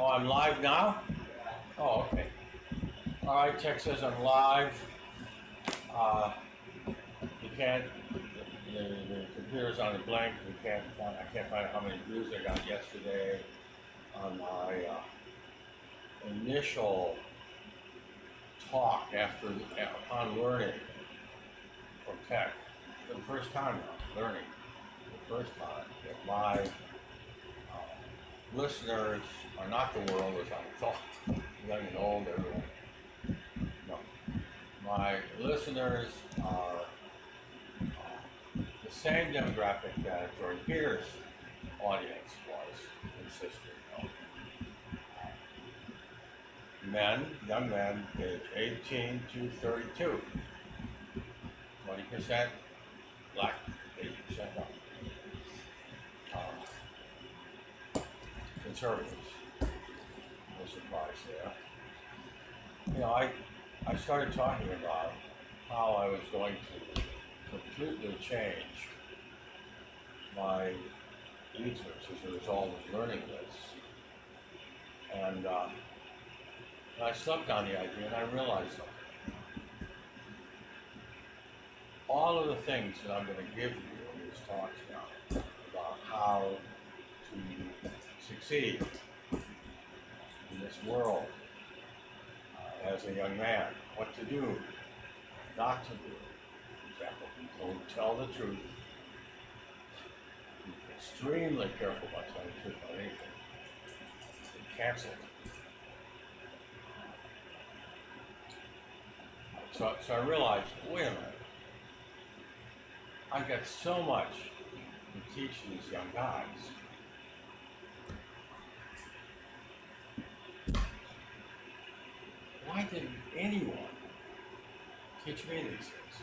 I'm live now? Oh, okay. All right, Tech says I'm live. You can't, the computer's on a blank. I can't find how many views I got yesterday on my initial talk upon learning from Tech. For the first time now, learning. The first time that my listeners are not the world as I thought, young and old, everyone. No. My listeners are the same demographic that Jordan Peter's audience was consistent of. Young men, age 18 to 32. 20% black, 80% white. Conservatives. No surprise there. I started talking about how I was going to completely change my YouTubes as a result of learning this. And I slept on the idea and I realized something. All of the things that I'm going to give you in these talks now about how to succeed in this world as a young man, what to do, not to do. For example, don't tell the truth. Be extremely careful about telling the truth about anything. Be canceled. So I realized, wait a minute. I've got so much to teach these young guys. Why didn't anyone teach me these things?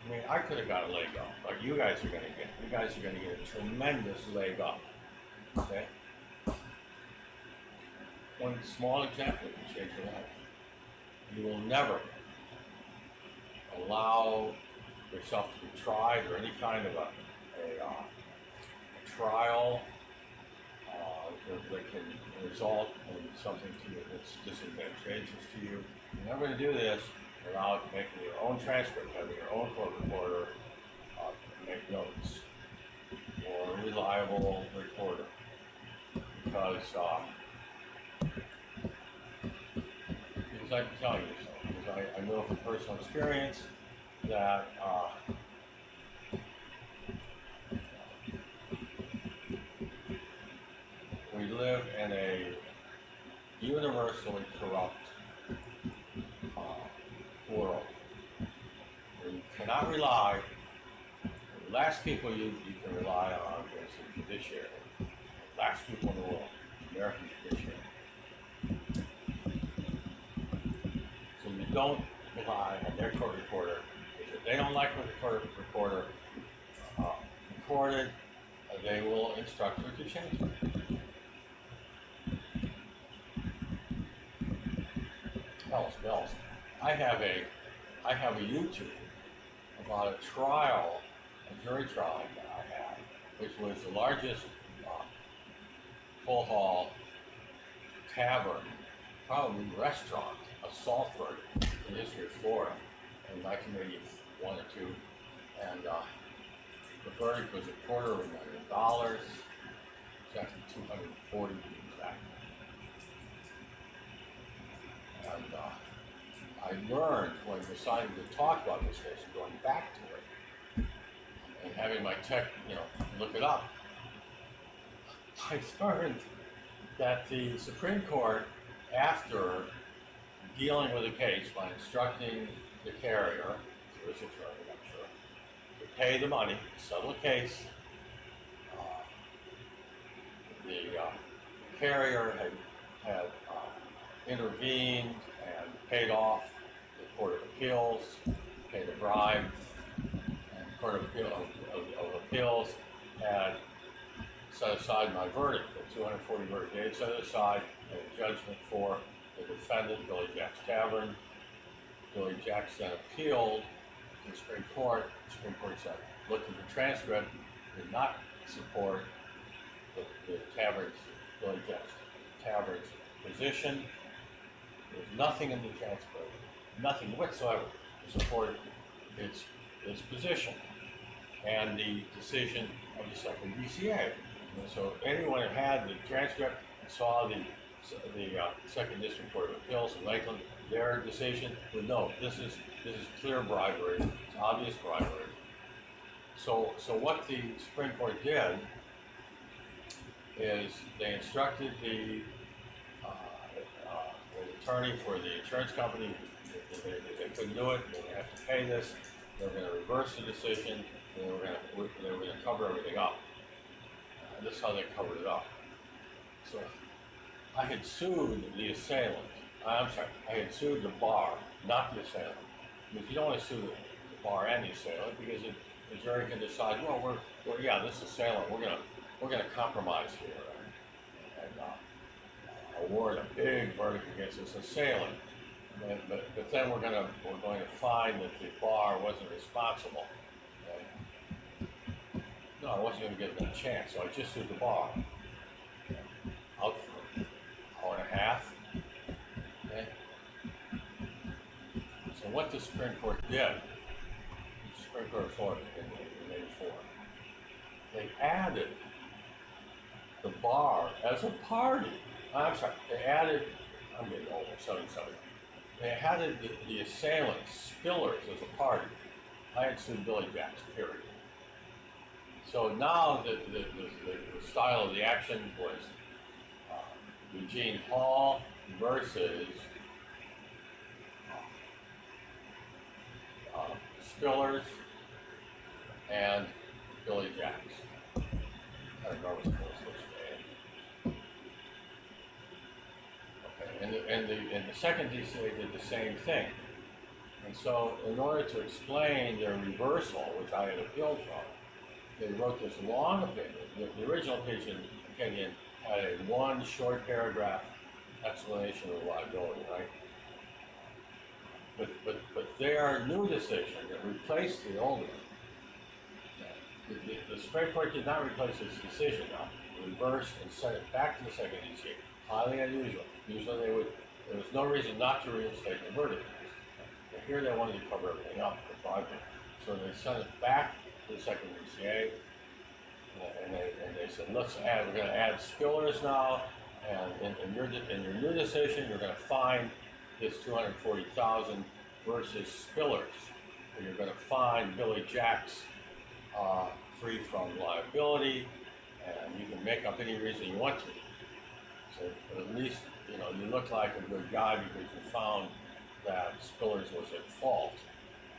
I mean, I could have got a leg up, but you guys are going to get. You guys are going to get a tremendous leg up. Okay? One small example can change your life. You will never allow yourself to be tried or any kind of a trial that can result in something to you that's disadvantageous to you. You're never going to do this without making your own transcript, having your own court reporter make notes, or a reliable reporter, because I can tell you so, because I know from personal experience that we live in a universally corrupt world where you cannot rely. The last people you can rely on is the judiciary. The last people in the world, the American judiciary. So you don't rely on their court reporter. If they don't like what the court reporter recorded, they will instruct her to change it. Bells. I have a YouTube about a trial, a jury trial that I had, which was the largest full hall tavern, probably restaurant, assault verdict in the history of Florida in 1981 or 2, and the verdict was $250,000. It's actually 240 to be exact. And I learned when deciding to talk about this case and going back to it and having my tech, look it up, I learned that the Supreme Court, after dealing with the case by instructing the carrier, through his attorney, I'm sure, to pay the money, settle the case, the carrier had intervened and paid off the Court of Appeals, paid a bribe, and the Court of Appeals had set aside my verdict, the 240 verdict. They had set it aside a judgment for the defendant, Billy Jack's Tavern. Billy Jack's then appealed to the Supreme Court. The Supreme Court said, looked at the transcript, did not support the tavern's, Billy Jack's tavern's position. There's nothing in the transcript, nothing whatsoever to support its position and the decision of the second DCA. And so anyone who had the transcript and saw the Second District Court of Appeals in Lakeland, their decision would know this is clear bribery, it's obvious bribery. So what the Supreme Court did is they instructed the attorney for the insurance company that they couldn't do it, they would have to pay this, they were going to reverse the decision, and they were going to cover everything up. This is how they covered it up. So I had sued the assailant. I'm sorry, I had sued the bar, not the assailant. Because you don't want to sue the bar and the assailant because the jury can decide, well, yeah, this assailant, we're gonna compromise here and award a big verdict against this assailant. But then we're going to find that the bar wasn't responsible. No, I wasn't going to give them a chance, so I just sued the bar. Out for an hour and a half. Okay. So what the Supreme Court did, the Supreme Court of Florida in 84, they added the bar as a party. I'm sorry, they added, I'm getting old, 77. They added the assailant, Spillers, as a party. I had sued Billy Jacks, period. So now the style of the action was Eugene Hall versus Spillers and Billy Jacks. I don't know what's name. Okay, and the second DCA did the same thing. And so in order to explain their reversal, which I had appealed from, they wrote this long opinion. The original opinion had a one short paragraph explanation of liability, right? But their new decision that replaced the old one, the Supreme Court did not replace its decision now. It reversed and sent it back to the second DCA. Highly unusual. Usually there was no reason not to reinstate the verdict. But here they wanted to cover everything up with bribery. So they sent it back to the second DCA, and they said, we're going to add Spillers now, and in your new decision, you're going to find this $240,000 versus Spillers, and you're going to find Billy Jacks free from liability, and you can make up any reason you want to. So at least you look like a good guy because you found that Spillers was at fault,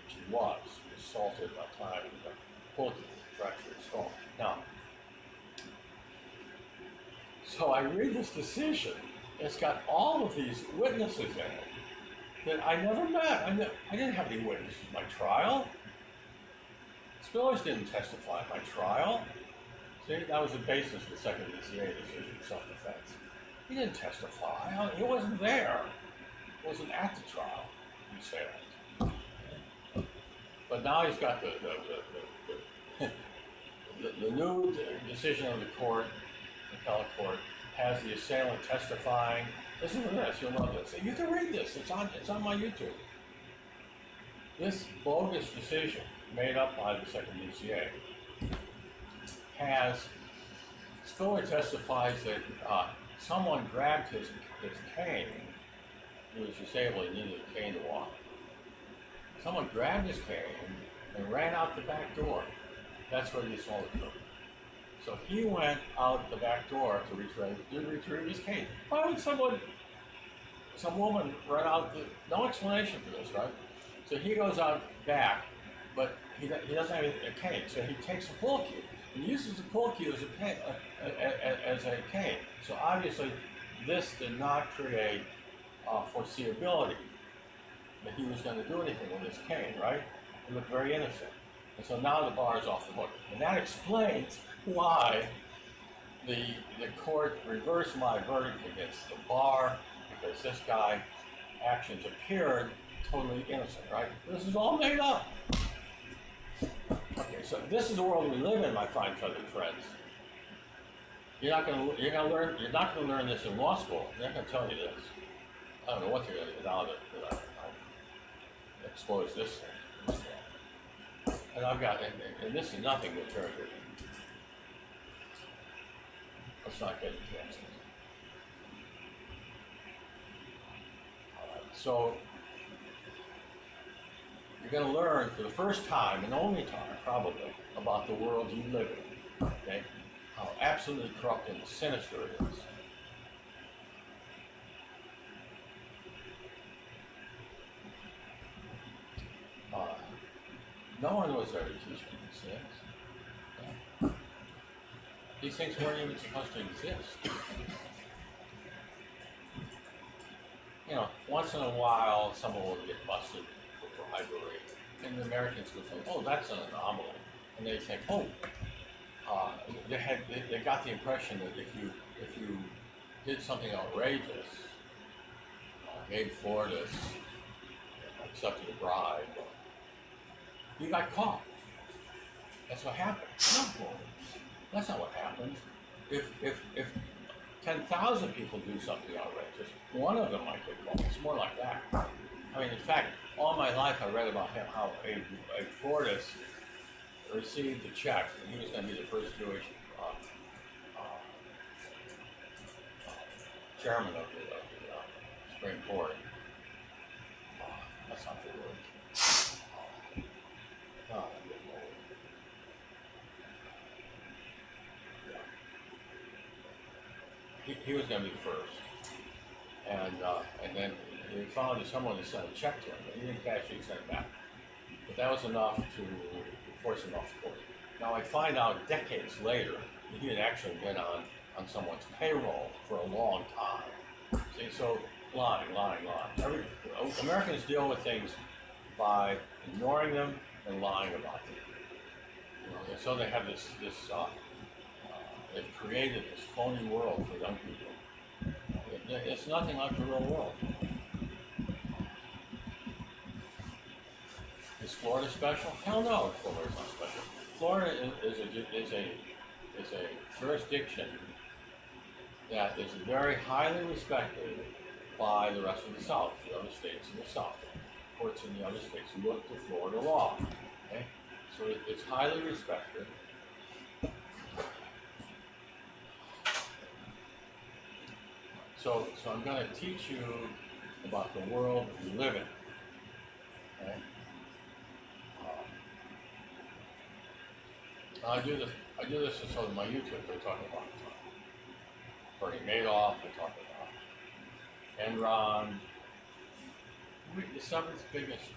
which he was. He assaulted by the time he got pulled to fractured skull. Now, so I read this decision. It's got all of these witnesses in it that I never met. I didn't have any witnesses in my trial. Spillers didn't testify in my trial. See, that was the basis of the second DCA decision, self-defense. He didn't testify. He wasn't there. He wasn't at the trial. You say that. But now he's got the new decision of the court, the appellate court, has the assailant testifying. Listen to this. You'll love this. You can read this. It's on my YouTube. This bogus decision made up by the second DCA has Spiller testifies that someone grabbed his cane. He was disabled. He needed a cane to walk. Someone grabbed his cane and ran out the back door. That's where the assault occurred. So he went out the back door to retrieve his cane. Why would some woman run out? No explanation for this, right? So he goes out back, but he doesn't have a cane. So he takes a pull cue and uses the pull cue as a cane. So obviously, this did not create foreseeability that he was going to do anything with his cane, right? He looked very innocent. And so now the bar is off the hook. And that explains why the court reversed my verdict against the bar, because this guy's actions appeared totally innocent, right? This is all made up. Okay, so this is the world we live in, my fine feathered friends. you're not gonna learn this in law school. They're not gonna tell you this. I don't know what they're gonna do now that I've exposed this thing. And I've got, and this is nothing but very good. Let's not get into that. So you're going to learn for the first time and only time, probably, about the world you live in. Okay, how absolutely corrupt and sinister it is. No one was there to teach me these things. Yeah. These things weren't even supposed to exist. You know, once in a while, someone will get busted for bribery, and the Americans would think, "Oh, that's an anomaly," and they think, "Oh, they got the impression that if you did something outrageous, gave Floridas, accepted a bribe, you got caught. That's what happened." No, that's not what happens. If 10,000 people do something outrageous, one of them might get caught. It's more like that. I mean, in fact, all my life I read about how a Floridas received a check, and he was going to be the first Jewish chairman of the Supreme Court. That's not the word. He was going to be first, and then he found someone to send a check to him, but he didn't cash it, he sent it back. But that was enough to force him off the court. Now I find out decades later that he had actually been on someone's payroll for a long time. See, so lying. Americans deal with things by ignoring them and lying about them. You know, and so they have this they've created this phony world for young people. It's nothing like the real world. Is Florida special? Hell no, Florida's not special. Florida is a jurisdiction that is very highly respected by the rest of the South, the other states in the South. Courts in the other states look to Florida law. Okay? So it's highly respected. So I'm going to teach you about the world we live in. Okay? I do this so that my YouTube, they're talking about Bernie Madoff, they're talking about Enron. The seventh biggest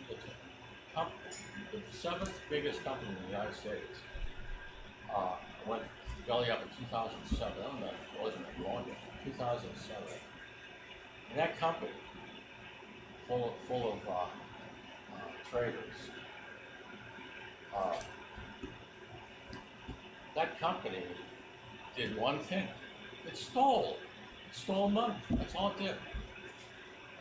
company in the United States went belly up in 2007. I don't know, it wasn't that long ago. 2007. And that company, full of traders, that company did one thing. It stole money. That's all it did.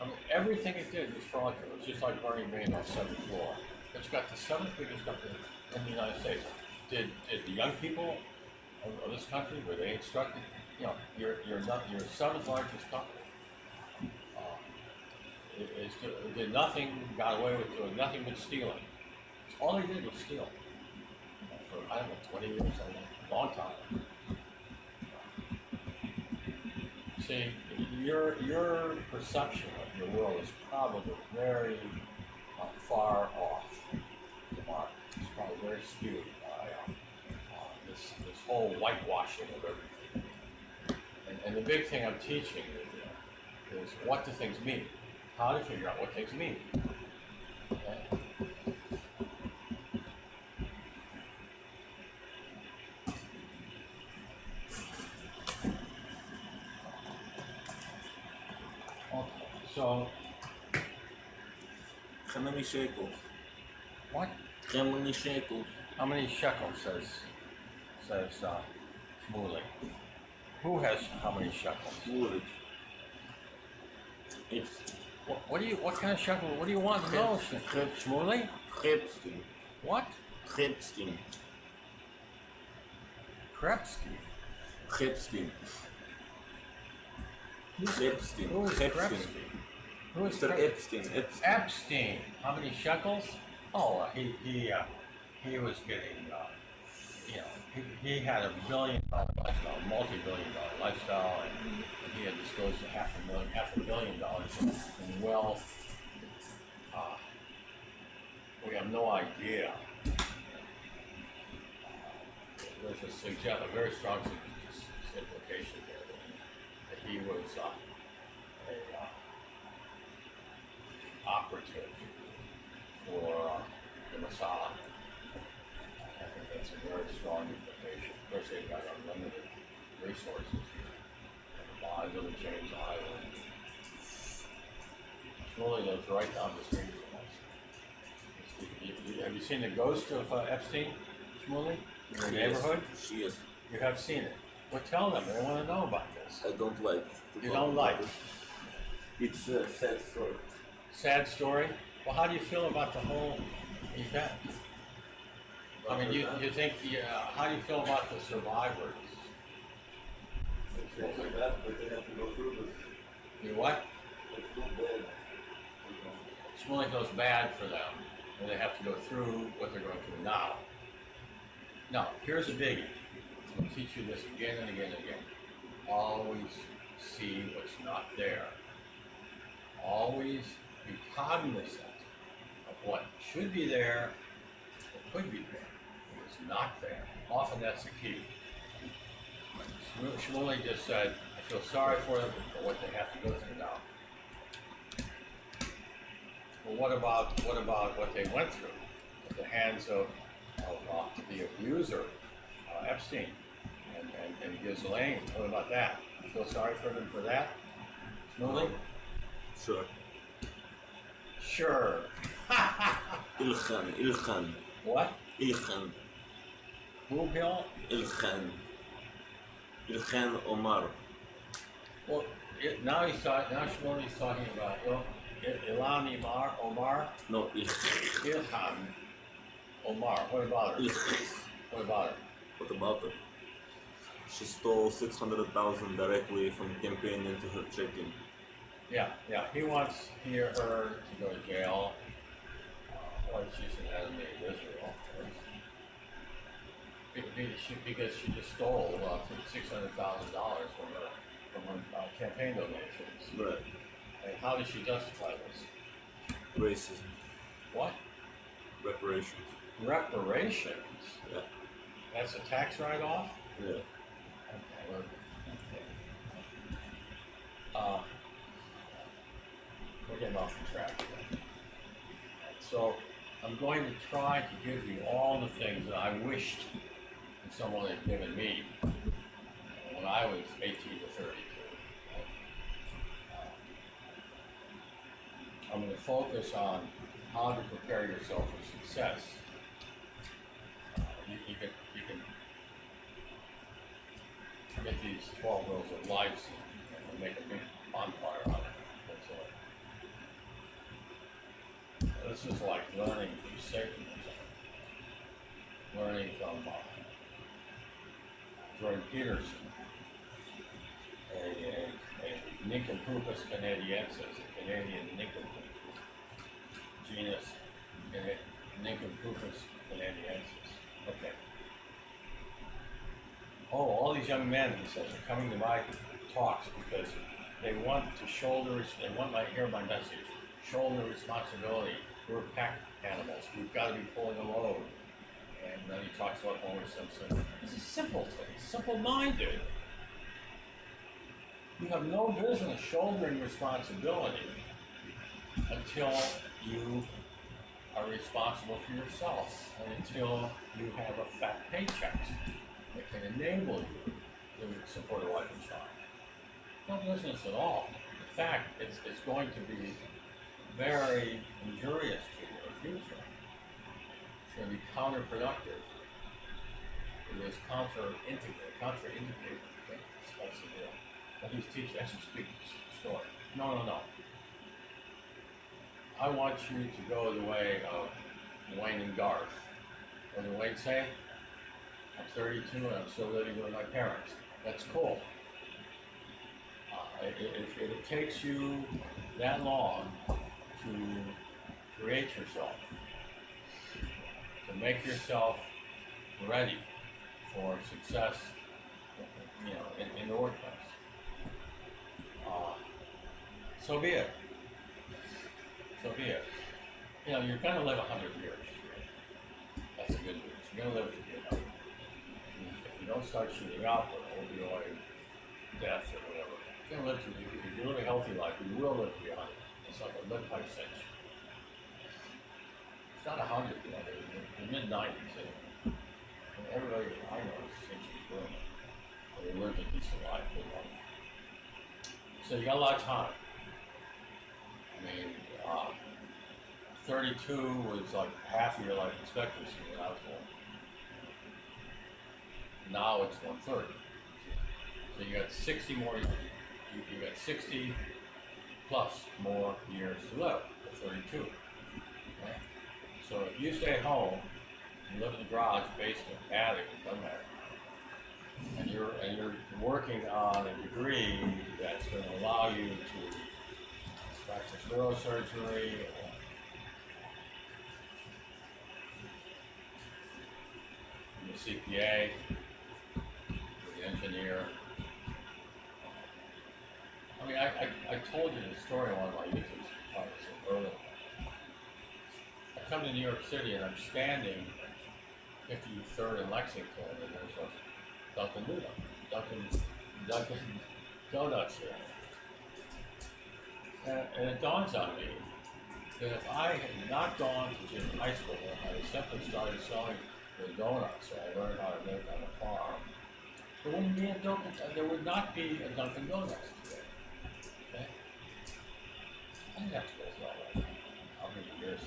I mean, everything it did was fraudulent. It was just like Bernie Madoff's seventh floor. It's got the seventh biggest company in the United States. Did the young people of this country, were they instructed? You know, your seventh largest company. Did nothing, got away with doing nothing but stealing. All they did was steal. For, I don't know, 20 years, a long time. See, your perception of your world is probably very far off the mark. It's probably very skewed by this whole whitewashing of everything. And the big thing I'm teaching is what do things mean? How to figure out what things mean. Okay? So, how many shekels? what? How many shekels? How many shekels says Shmuley? Who has how many shekels? Wood. It's What kind of shekel? What do you want to know, Shmuley? Krepsky. What? Krepsky. Krepsky. Epstein. Epstein. Who is Epstein. Krebsky? Who is Mr. Krebsky? Epstein. Epstein. Epstein. How many shekels? Oh, he was getting, he had a billion-dollar lifestyle, multi-billion-dollar lifestyle, and he had disclosed to half a billion dollars in wealth. We have no idea. There's a very strong implication there that he was a operative for the Mossad. I think that's a very strong implication. Of course, they've got unlimited resources here. The James Island. Shmuley lives right down the street from us. Have you seen the ghost of Epstein, Shmuley? In your neighborhood? She is. You have seen it. Well, tell them. They want to know about this. I don't like. You don't like it? It's a sad story. Sad story? Well, how do you feel about the whole event? I mean, you think, how do you feel about the survivors? It's also bad, but they have to go through this. You what? It's too bad. Shmuley feels bad for them, and they have to go through what they're going through now. Now, here's a biggie. I'll teach you this again and again and again. Always see what's not there. Always be cognizant of what should be there or could be there. If it's not there, often that's the key. Shmuley just said, I feel sorry for them for what they have to go through now. Well, what about what they went through at the hands of the abuser, Epstein, and Ghislaine? What about that? You feel sorry for them for that? Shmuley? Sure. Sure. Ilkhan. What? Ilkhan. Who, Bill? Ilkhan Omar. Well, now Shmuley's talking about Ilhan Omar. No, Ilhan Omar. What about her? What about her? What about her? She stole 600,000 directly from campaign into her checking. Yeah. He wants her to go to jail. Well, she's an enemy of Israel, because she just stole $600,000 from her campaign donations. Right. And how does she justify this? Racism. What? Reparations. Reparations? Yeah. That's a tax write-off? Yeah. Okay. We're getting off the track again. So I'm going to try to give you all the things that I wished that someone had given me when I was 18 to 32. I'm going to focus on how to prepare yourself for success. You can get these 12 rows of lights and make a big bonfire on it. This is like learning from Satan or something. Learning from Jordan Peterson, a Nincompoopus canadiensis, a Canadian nincompoop. Genus Nincompoopus canadiensis. Okay. Oh, all these young men, he says, are coming to my talks because they want to hear my message. Shoulder responsibility. We're pack animals. We've got to be pulling a load. And then he talks about Homer Simpson. It's a simple thing, simple-minded. You have no business shouldering responsibility until you are responsible for yourself and until you have a fat paycheck that can enable you to support a wife and child. No business at all. In fact, it's going to be very injurious to your future. It's going to be counterproductive. It is counterindicated. Okay? That's the deal. But he's teaching, that's a speaking story. No. I want you to go the way of Wayne and Garth. What did Wayne say? I'm 32 and I'm still living with my parents. That's cool. If it takes you that long to create yourself, to make yourself ready for success, in the workplace, so be it. So be it. You're going to live 100 years. That's the good news. You're going to live to be 100. If you don't start shooting up with opioid death or whatever, you're going to live to be. If you live a healthy life, you will live to be 100. It's like a lead pipe cinch. It's not 100, the mid 90s. And everybody I know seems to be doing it. They live a decent life, good life. So you got a lot of time. 32 was like half of your life expectancy when I was born. Now it's 130. So you got 60 more. You got 60 plus more years to live at 32. Okay? So if you stay at home, you live in the garage, basement, attic, it doesn't matter. And you're working on a degree that's going to allow you to practice neurosurgery, be a CPA, be an engineer. I told you the story on one of my YouTube comments earlier. I come to New York City and I'm standing 53rd and Lexington, and there's a Dunkin' Donuts here. And it dawns on me that if I had not gone to junior high school and I had simply started selling the donuts, so I learned how to make on a farm, there would not be a Dunkin' Donuts today. Okay? I didn't have to go through all that. How many years?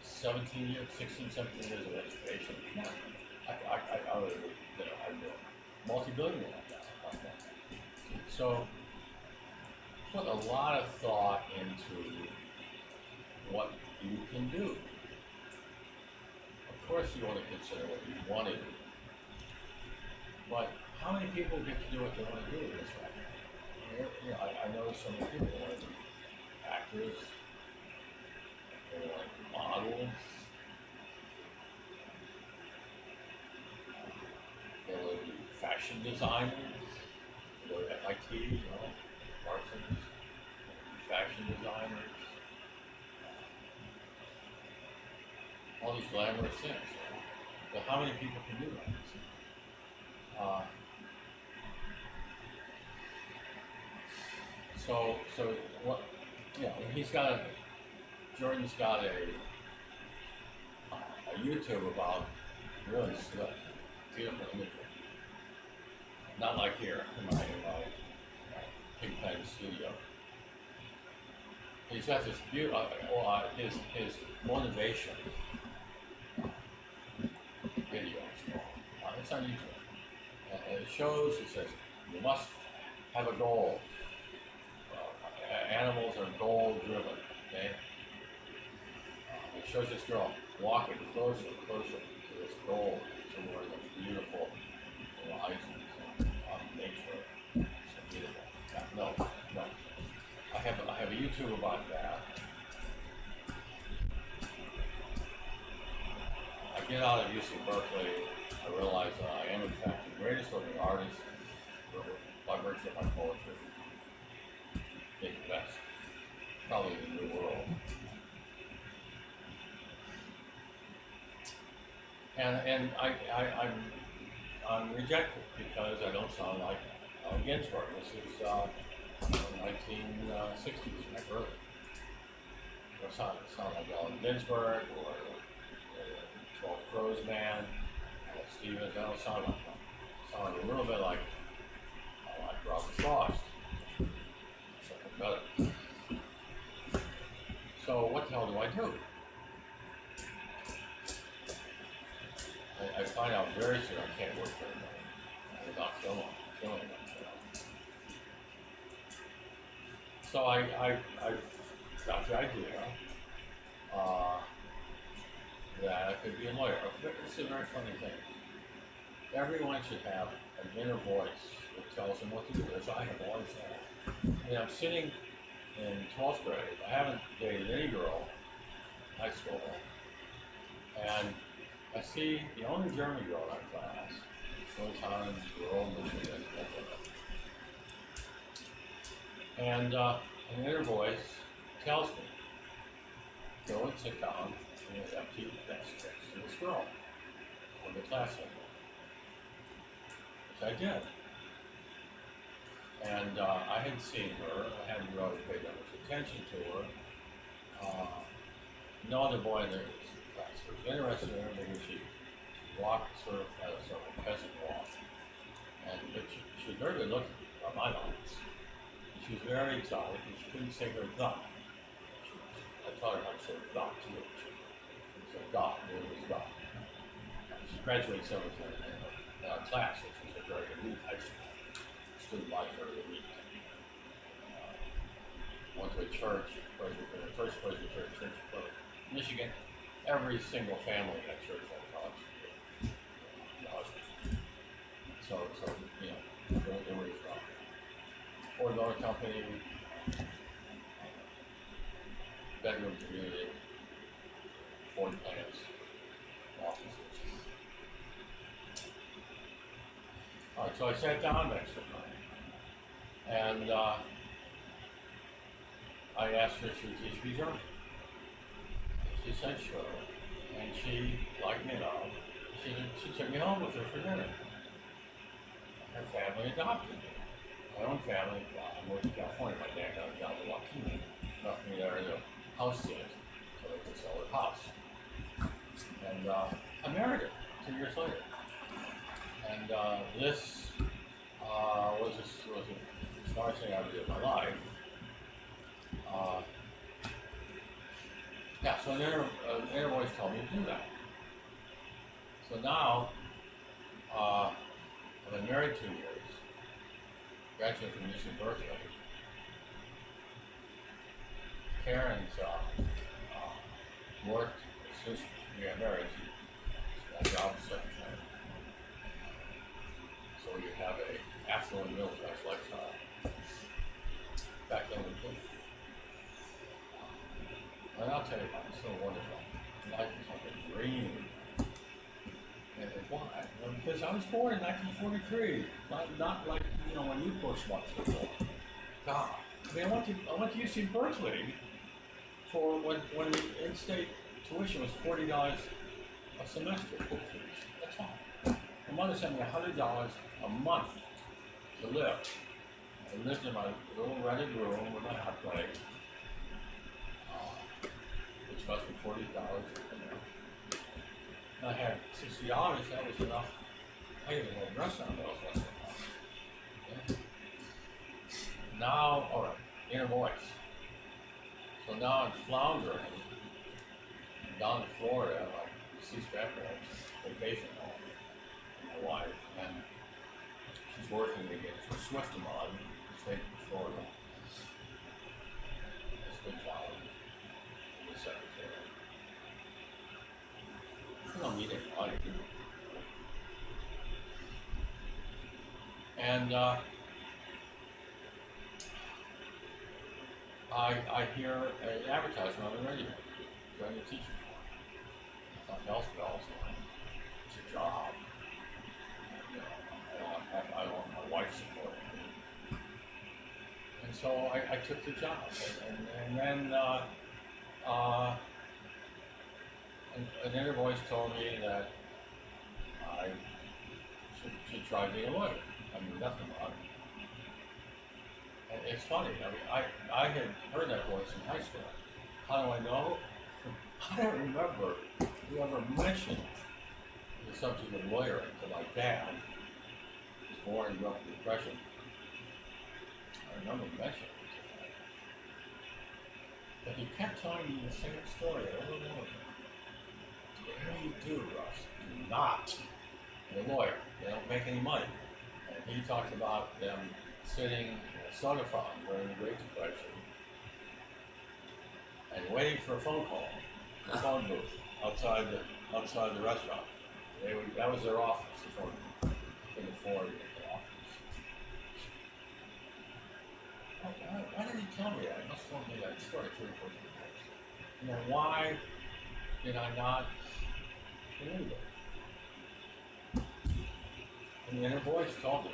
17 years, 16, 17 years of education. I would, I'd be a multi-billionaire now. So, put a lot of thought into what you can do. Of course, you want to consider what you want to do, but how many people get to do what they want to do in this life? I know so many people who want to be actors, they want to be models, they want to be fashion designers, they go to FIT, Parsons, fashion designers, all these glamorous things. But how many people can do that? So what? Jordan's got a YouTube about really slick, beautiful imagery. Not like here in my Pigpen studio. He's got this beautiful, his motivation video. It's on YouTube. And it shows, it says, you must have a goal. Animals are goal driven, okay? It shows this girl walking closer and closer to this goal, to where the beautiful horizons on nature. So beautiful. No. I have a YouTube about that. I get out of UC Berkeley, I realize that I am in fact the greatest living artist by virtue of my poetry. The best, probably in the new world. And I'm rejected because I don't sound like Allen Ginsberg. This is 1960s, right? Early. I don't sound like Allen Ginsberg or 12 Crows Man, Stevens. I don't sound like them. I sound a little bit like Robert Frost. Something better. So what the hell do I do? I find out very soon I can't work very long without killing them. So I got the idea that I could be a lawyer. It's a very funny thing. everyone should have an inner voice that tells them what to do, as I have always had. I mean, I'm sitting in 12th grade. I haven't dated any girl in high school. And I see the only German girl in our class, full-time rural Michigan. And an inner voice tells me, go and sit down in an empty desk next to this girl on the class table. Which I did. And I had seen her. I hadn't really paid that much attention to her. No other boy in the class was interested in her because she walked sort of at a sort of peasant walk. But she was very good looking by my lines. She was very exotic and she couldn't say her "the." I taught her how to say "the" too. She said "God," it was "God." She graduated 7th in our class, which was a very elite high school. Student life very elite. Went to a church, the first Presbyterian church in Michigan. Every single family in that church had a college degree. So you know, it was Ford Motor Company, bedroom community, Ford plants, offices. All right, so I sat down next to her, and I asked her if she would teach me German. She said sure, and she, like me now, she took me home with her for dinner. Her family adopted me. My own family, I moved to California. My dad got a job in Joaquin, left me there as a house sit so they could sell their house. And I married her 2 years later. And this was the smartest thing I ever did in my life. Yeah, so an inner voice told me to do that. So now, I've been married 2 years, graduated from UC Berkeley. Karen's worked since we got married. She got a job as secretary. So you have a affluent middle class lifestyle. Back then we could. And I'll tell you, it's so wonderful. Life is like a dream. And why? Well, because I was born in 1943, not like when you poor schmucks were born. God, I mean, I went to UC Berkeley for when the in-state tuition was $40 a semester. That's all. My mother sent me $100 a month to live. I lived in my little rented room with my hot plate, which cost me $40 a month. I had $60, that was enough. I even had a restaurant that was less than enough. Okay. Now, all right, inner voice. So now I'm floundering down to Florida, like Cease grandparents, vacation home, with my wife, and she's working again for Swiftamon, the state of Florida. It's a good job. I'm the secretary. I don't need any money. And I hear an advertisement on the radio, join the teacher. I thought, bells, it's a job. I want my wife supporting me. And so I took the job. And then an inner voice told me that I should try being a lawyer. I knew nothing about it. And it's funny, I mean, I had heard that voice in high school. How do I know? I don't remember whoever mentioned the subject of lawyering to my dad. He was born and grew up in the Depression. I remember mentioning it to him. But he kept telling me the same story over and over again. Whatever you do, Russ, do not be a lawyer. They don't make any money. And he talked about them sitting in a soda fountain during the Great Depression and waiting for a phone call, a phone booth outside the restaurant. That was their office, the phone booth. before the office. Why did he tell me that? He must have told me that story 3 or 4 times. You know, why did I not believe it? And the inner voice told me,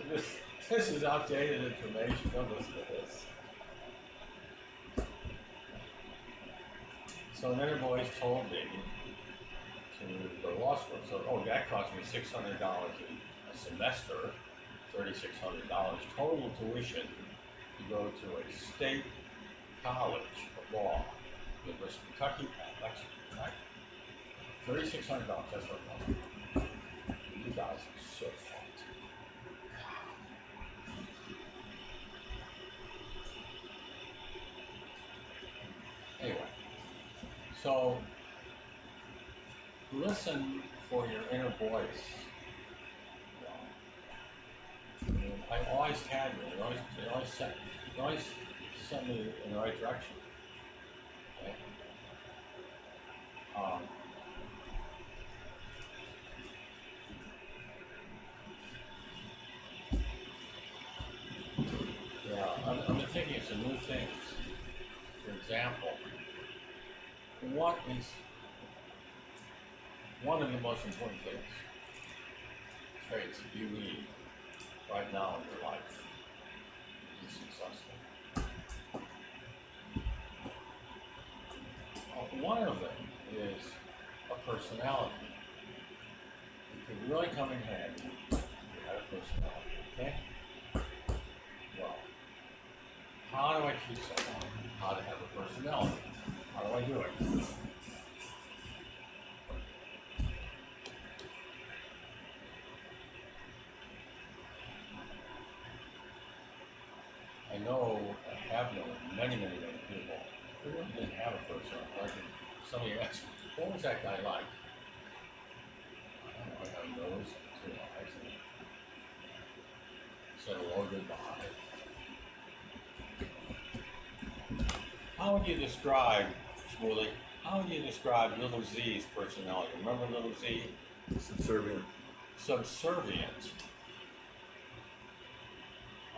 this is outdated information. Don't listen to this. So an inner voice told me to go to law school. So, that cost me $600 a semester, $3,600 total tuition to go to a state college of law, University of Kentucky at Lexington, right? $3,600, that's what it cost me. You guys are so fat. Anyway, so listen for your inner voice. I always had you. You always sent me in the right direction. Okay? I'm thinking of some new things. For example, what is one of the most important traits that you need right now in your life to be successful? One of them is a personality. It could really come in handy if you had a personality, okay? Well, how do I teach someone how to have a personality? How do I do it? I have known many people who really didn't have a personality. Like somebody asked me, what was that guy like? I don't know, I have a nose and 2 eyes and said hello, goodbye. How would you describe, Shmuley, how would you describe Little Z's personality? Remember Little Z? Subservient. Subservient.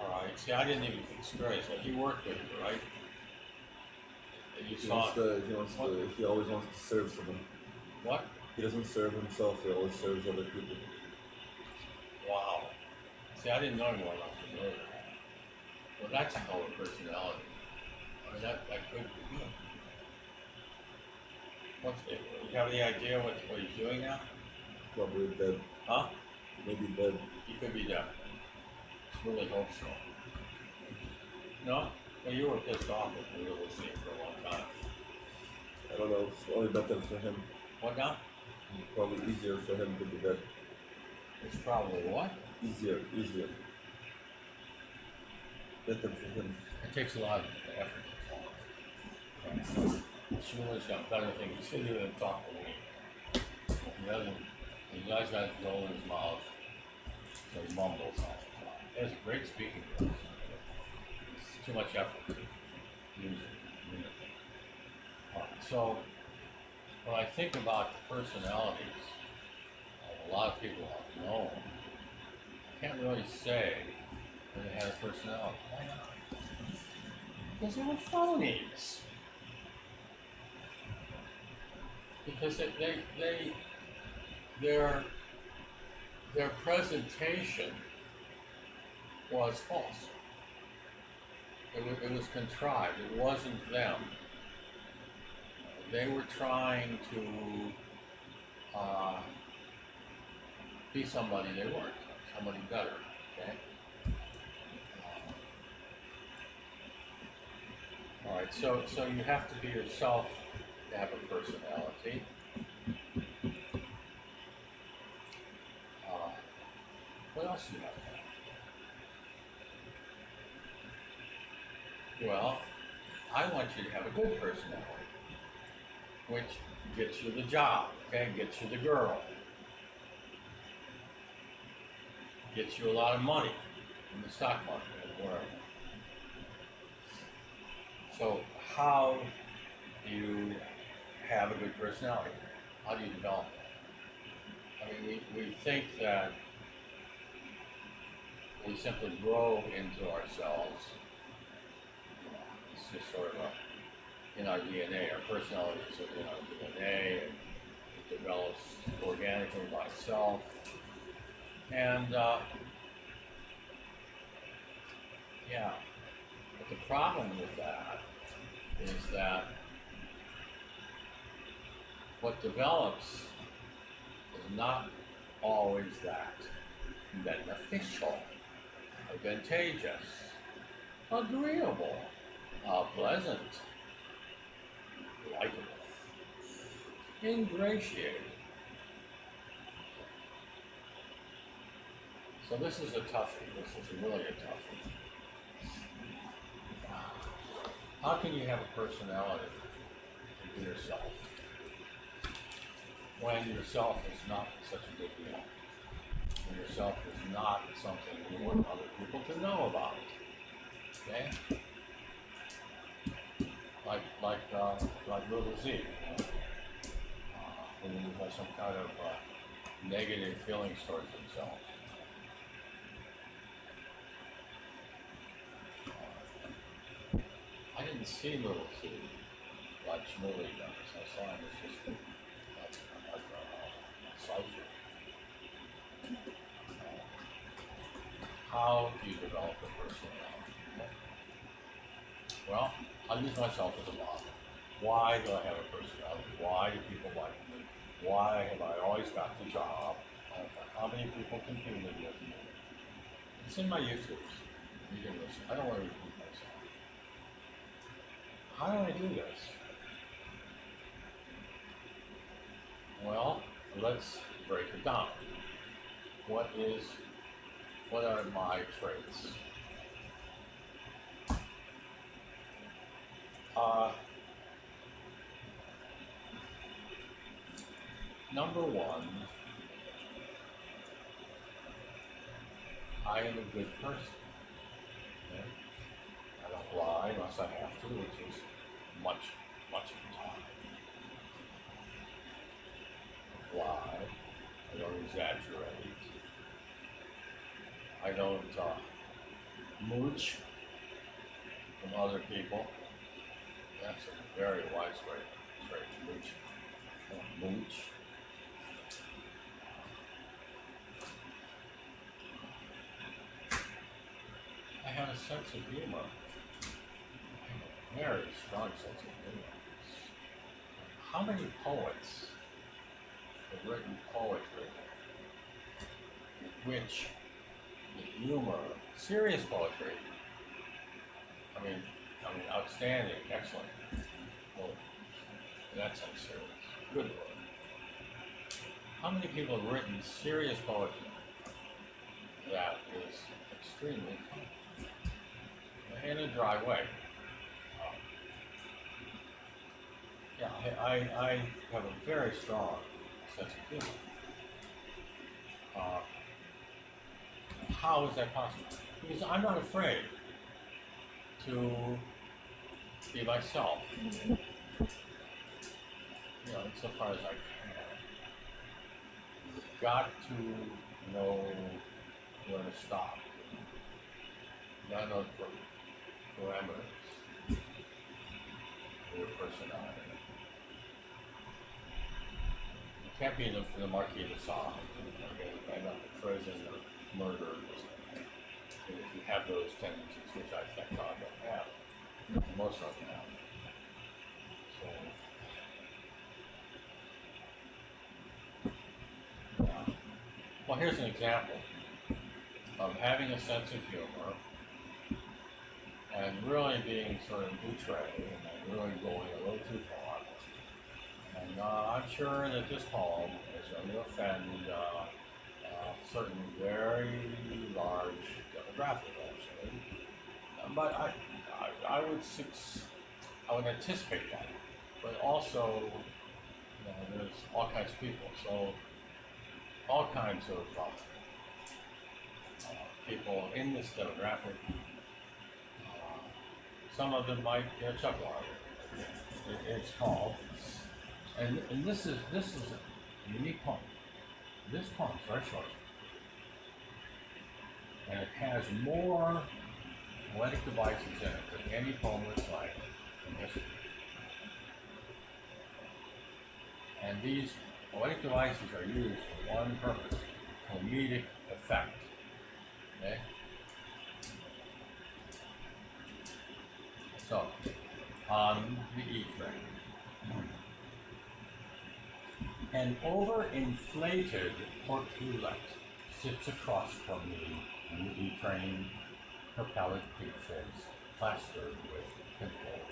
All right. See, I didn't even experience that. He worked with you, right? And you He always wants to serve someone. What? He doesn't serve himself. He always serves other people. Wow. See, I didn't know him well enough to know that. Well, that's a hell of a personality. I mean, that could be good. You have any idea what he's doing now? Probably dead. Huh? Maybe dead. He could be dead. Really hope so. No? Well, you were pissed off with me Little Z for a long time. I don't know. It's only better for him. What now? It's probably easier for him to be dead. It's probably what? Easier. Better for him. It takes a lot of effort to talk. Shmuel's got better things to do than talk to me. He does got roll in his mouth, so he mumbles all the time. He has a great speaking voice. It's too much effort to use it. All right, so when I think about the personalities of a lot of people I've known, I can't really say that they had a personality. Why not? Because they were phonies. Because their presentation was false. It was contrived. It wasn't them. They were trying to be somebody they weren't, somebody better. Okay. All right. So you have to be yourself to have a personality. What else do you have to have? Well, I want you to have a good personality, which gets you the job, okay? Gets you the girl. Gets you a lot of money in the stock market or wherever. So how do you have a good personality? How do you develop it? I mean, we think that we simply grow into ourselves. It's just sort of in our DNA. Our personality is in our DNA, and it develops organically by itself. And yeah, but the problem with that is that what develops is not always that beneficial, advantageous, agreeable, pleasant, likable, ingratiating. So this is a toughie. This is really a toughie. How can you have a personality to yourself when yourself is not such a big deal? When yourself is not something you want other people to know about. Okay? Like little Z, who has some kind of negative feelings towards himself. I didn't see little Z like Shmuley does. I saw him as just like a cipher. How do you develop a personality? Well, I'll use myself as a model. Why do I have a personality? Why do people like me? Why have I always got the job? How many people competed with me? It's in my YouTubes. You can listen. I don't want to repeat myself. How do I do this? Well, let's break it down. What are my traits? Number one, I am a good person. Okay? I don't lie unless I have to, which is much of the time. I don't lie. I don't exaggerate. I don't mooch from other people. That's a very widespread trait, mooch. I don't mooch. I have a sense of humor. I have a very strong sense of humor. How many poets have written poetry in which the humor, serious poetry, I mean, outstanding, excellent poetry. That's unserious. Good word. How many people have written serious poetry that is extremely funny? In a dry way. Yeah, I have a very strong sense of humor. How is that possible? Because I'm not afraid to be myself, insofar as I can. You've got to know where to stop. You gotta know the parameters of your personality. You can't be the Marquis de Sade, end up in prison or murder or something. And if you have those tendencies, which I thank God don't have, most of them have. So, well, here's an example of having a sense of humor and really being sort of outre and really going a little too far. And I'm sure that this poem is going to offend certain very large demographic, actually. But I would anticipate that. But also, there's all kinds of people. So all kinds of people in this demographic. Some of them might chuckle at it. It's called, and this is a unique poem. This poem is very short. and it has more poetic devices in it than any poem recite in history. And these poetic devices are used for one purpose, comedic effect. Okay? So, on the E train, an overinflated portulette sits across from me in the E train, her pallid pink face plastered with pimples.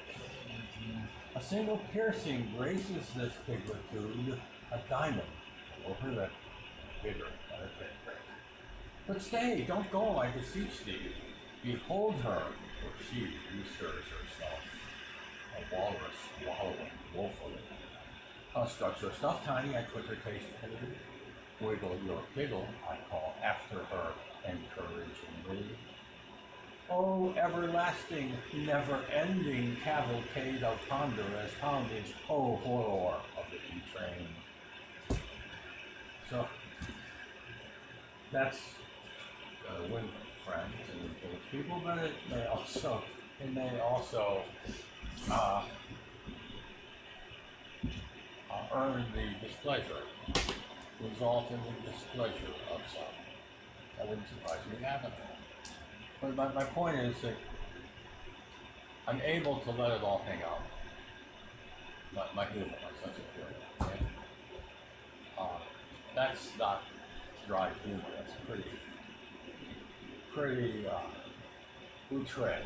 A single piercing graces this piglitude, a diamond over her lip, bigger than a pinprick. But stay, don't go, I beseech thee. Behold her, for she bestirs herself, a walrus wallowing woefully. A structure stuffed tiny, I twitter tastefully. Wiggle your piggle, I call after her encouragingly. Oh, everlasting, never-ending cavalcade of ponderous poundage, oh, horror of the E-train. So, that's win friends and influence people, but it may also earn the displeasure, result in the displeasure of some. That wouldn't surprise me to happen. But my point is that I'm able to let it all hang out. My humor, my sense of humor. Okay? That's not dry humor. That's pretty outre.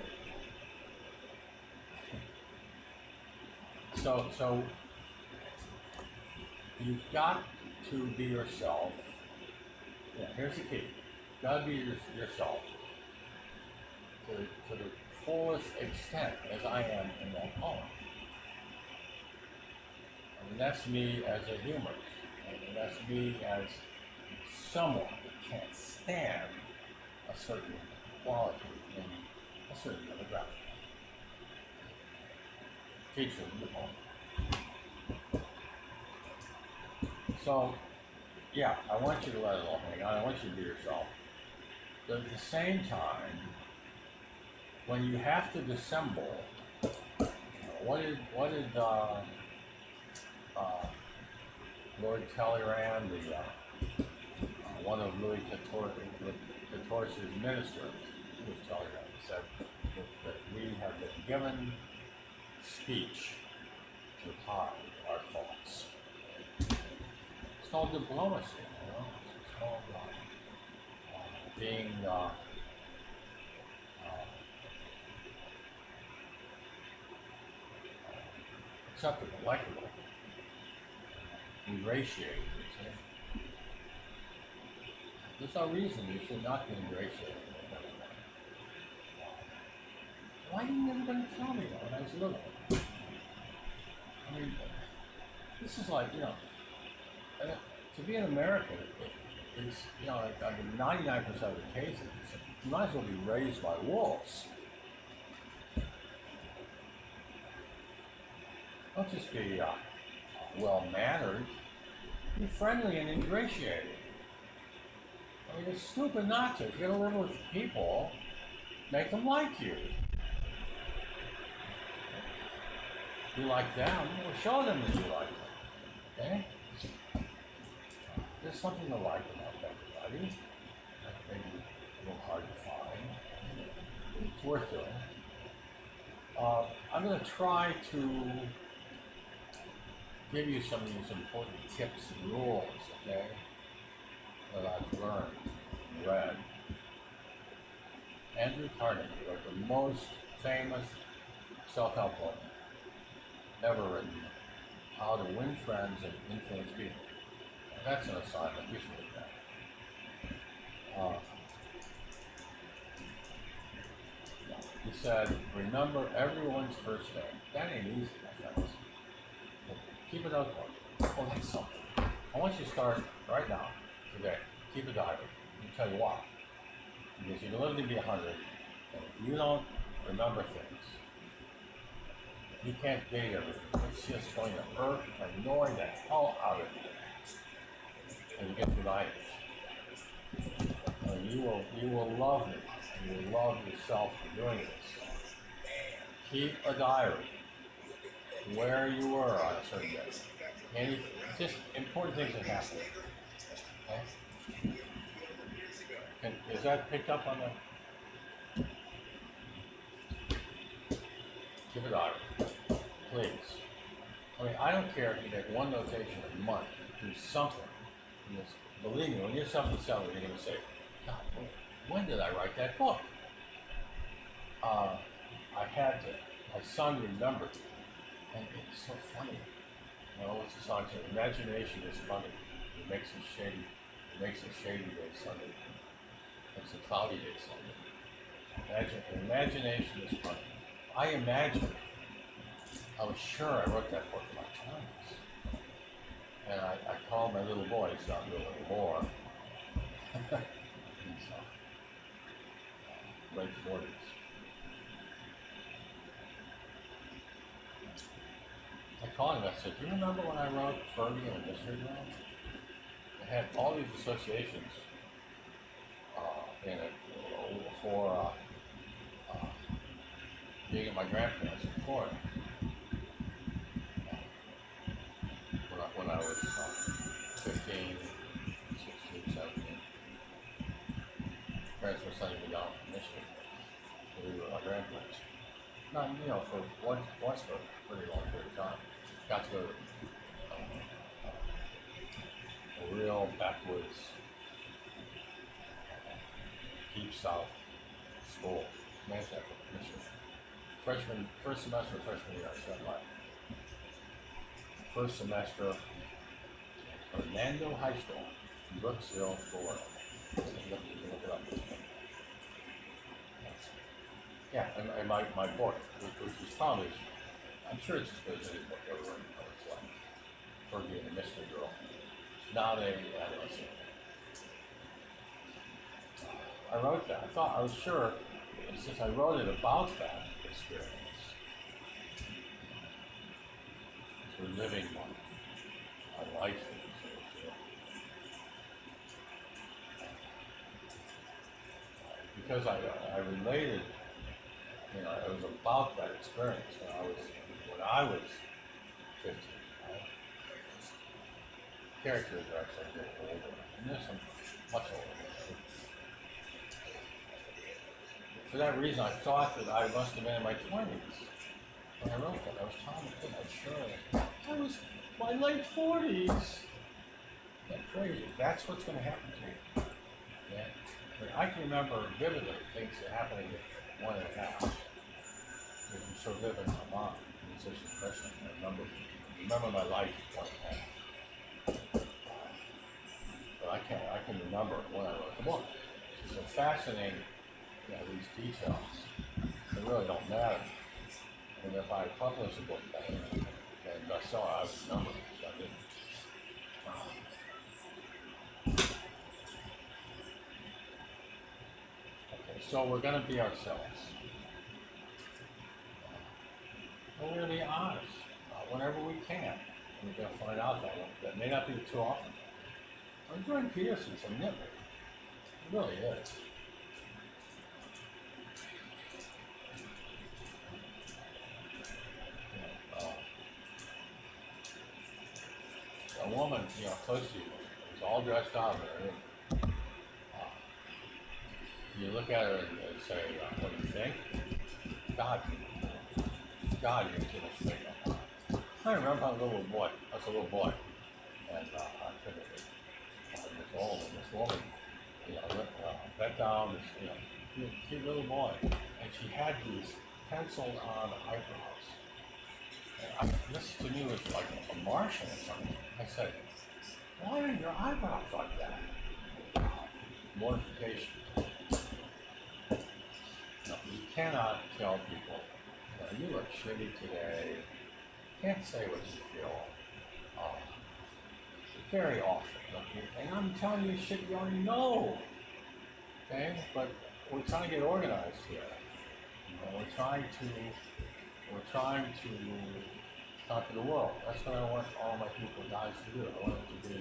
So you've got to be yourself. Yeah, here's the key. You've got to be yourself to the fullest extent as I am in that poem. And that's me as a humorist. And that's me as someone that can't stand a certain quality in a certain demographic. Featured in the poem. So, yeah, I want you to let it all hang out. I want you to be yourself. But at the same time, when you have to dissemble, what did Lord Talleyrand, one of Louis XIV's ministers, Louis Talleyrand, said that we have been given speech to hide our thoughts. It's called diplomacy, you know. It's called being acceptable, likable, ingratiating. There's no reason you should not be ingratiating. Why didn't anybody tell me that when I was little? I mean, this is like, to be an American, it's, like 99% of the cases, you might as well be raised by wolves. Don't just be well-mannered. Be friendly and ingratiating. I mean, it's stupid not to. If you're going to live with people, make them like you. You like them, well, show them that you like them. Okay? There's something to like about everybody. Maybe a little hard to find. It's worth doing. I'm going to try to give you some of these important tips and rules, okay, that I've learned and read. Andrew Carnegie wrote the most famous self-help book ever written, How to Win Friends and Influence People. And that's an assignment. You should read that. He said, remember everyone's first name. That ain't easy, my friends. Keep a notebook. Oh, that's something. I want you to start right now, today. Keep a diary. Let me tell you why. Because you can live to be 100, and if you don't remember things, you can't date everything. It's just going to hurt and annoy the hell out of you when you get to my age. you will love me. You will love yourself for doing this. Keep a diary where you were on a certain day. Anything, just important things that happen. Okay? Is that picked up on the? Keep a diary, please. I mean, I don't care if you make one notation a month. Do something. Because believe me, when you're 77, you're going to say, God, when did I write that book? I had to. My son remembered. And it's so funny. You know, what's the song say? Imagination is funny. It makes it shady. It makes a shady day Sunday. It makes a cloudy day Sunday. Imagination is funny. I imagined. I was sure I wrote that book in my 20s. And I called my little boy. He's not really anymore. He's late 40s. I called him. I said, "Do you remember when I wrote Fergie and the Mystery Room? It had all these associations in it for being at my grandparents in Florida when I was 15, 16, 17. Parents were sending me down from Michigan to be with my grandparents. Not, for once for a pretty long period of time. Got to go to a real backwoods, deep south school, Manchester, Michigan. First semester of freshman year, I spent my first semester at Orlando High School in Brooksville, Florida. You can look it up. Yeah, and my book, which is probably, I'm sure it's as good as any book ever written, but it's like Fergie and the Mystery Girl. It's not a adolescent. I wrote that. I was sure, since I wrote it about that experience, we're living my life. Because I related. It was about that experience when I was 15. Right? Characters are actually a little older, and there's some much older. For that reason, I thought that I must have been in my 20s when I wrote that. I was telling the kid, I'm sure I was my late 40s. That's crazy. That's what's going to happen to you. Yeah? But I can remember vividly things that happened at 1.5. It was so vivid in my mind. It was such an impression. I remember my life at 1.5. But I can remember when I wrote the book. It's so fascinating, these details. They really don't matter. And if I publish a book and bestseller, I would remember it. So I didn't. Okay, so we're going to be ourselves. We're going to be honest whenever we can. And we're going to find out that may not be too often. Jordan Peterson's a nitpick. He really is. A woman, close to you, is all dressed out there. You look at her and say, "What do you think?" God, you have too much makeup on. I remember I was a little boy, and I couldn't be 5 years old, and this woman, bent down, cute little boy, and she had these penciled-on eyebrows. This to me was like a Martian or something. I said, "Why are your eyebrows like that?" Mortification. No, you cannot tell people, "You look shitty today." You can't say what you feel. Very often. And I'm telling you shit you already know. Okay? But we're trying to get organized here. We're trying to conquer the world. That's what I want all my people guys to do. I want them to be,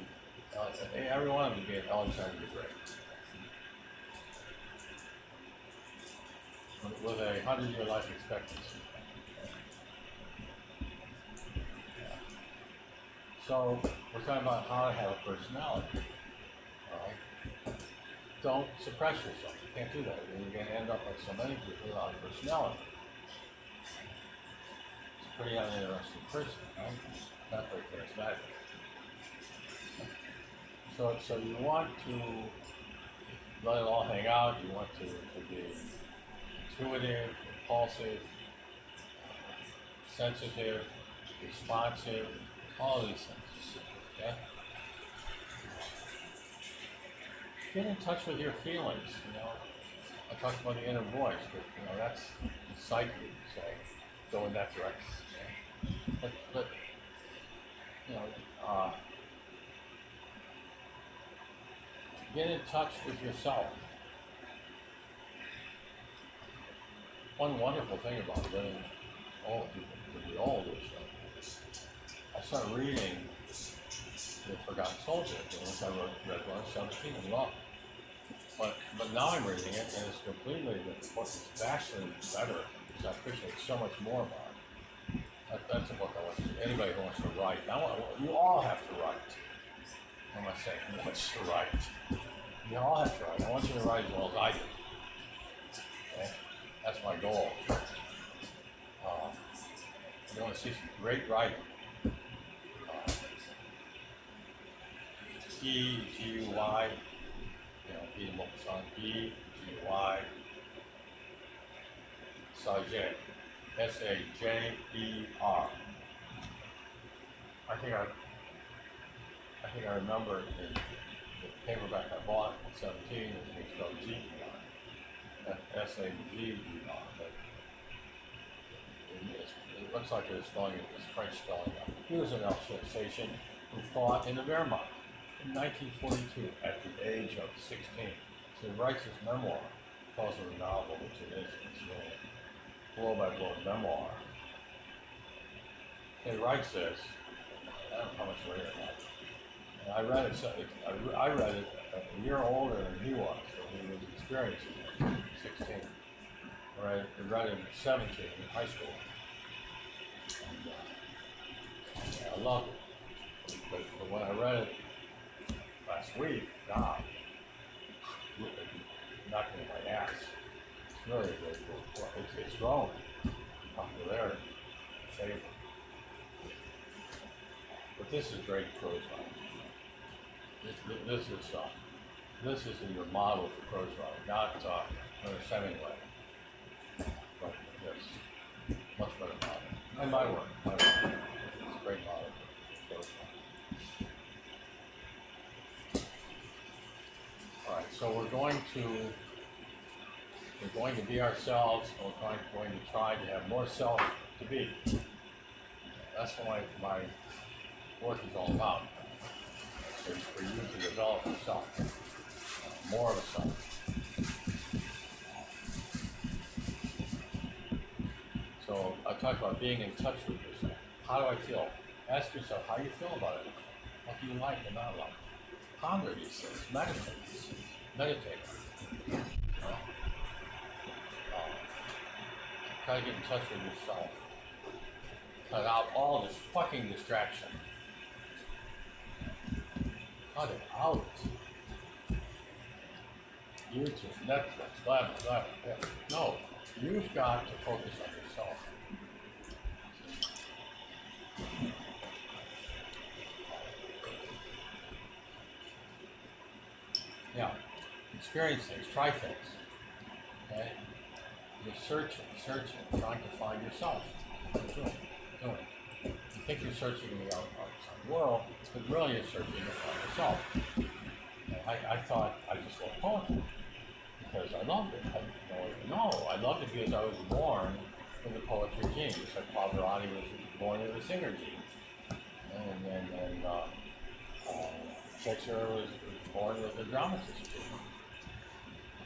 every one of them to be an Alexander the Great. with a 100-year life expectancy. So we're talking about how to have a personality. All right? Don't suppress yourself. You can't do that. You're going to end up like so many people without a personality. It's a pretty uninteresting person, right? Not very charismatic. So you want to let it all hang out. You want to be intuitive, impulsive, sensitive, responsive, all of these things. Okay? Get in touch with your feelings. I talked about the inner voice, but that's the psyche. So go in that direction. Okay? But get in touch with yourself. One wonderful thing about living old, people to be old is I started reading The Forgotten Soldier, which I read when I was 17 and loved. But now I'm reading it, and it's completely, the book is vastly better, because I appreciate so much more about it. That's a book I want to, anybody who wants to write. You all have to write. I'm not saying who wants to write. You all have to write. I want you to write as well as I do. Okay? That's my goal. I want to see some great writing. G-U-Y, Peter Mopassan, G-U-Y, Sajer, S-A-J-E-R. I think I remember in the paperback I bought at 17, it was spelled G-E-R, S-A-G-E-R, but it looks like it's spelling it as French spelling. He was an Alsatian who fought in the Wehrmacht in 1942 at the age of 16. So he writes his memoir, calls it a novel, which it is. It's really a blow-by-blow memoir. He writes this. I don't know how much later than that. And I read it a year older than he was, so he was experiencing it at 16. I read it at 17 in high school. And I loved it. But when I read it last week, God, it knocked me in my ass. It's really cool. It's grown in popularity, favor. But this is great prose writing. This is your model for prose writing, not Ernest Hemingway, but this much better model. And my work. It's a great model for prose writing. All right, so we're going to be ourselves, and we're going to try to have more self to be. That's what my work is all about. It's for you to develop yourself, more of a self. So I talked about being in touch with yourself. How do I feel? Ask yourself how you feel about it. What do you like and not like? Ponder these things. Meditate these things. Meditate. Try to get in touch with yourself. Cut out all this fucking distraction. Cut it out. YouTube, Netflix, blah, blah, blah. No, you've got to focus on yourself. Yeah, experience things, try things. Okay? You're searching, trying to find yourself. Doing. You think you're searching in the outside world, but really you're searching to find yourself. I thought I just loved poetry because I loved it. I loved it because I was born with the poetry gene, just like Pavarotti was born with a singer gene. And Shakespeare was born with a dramatist gene.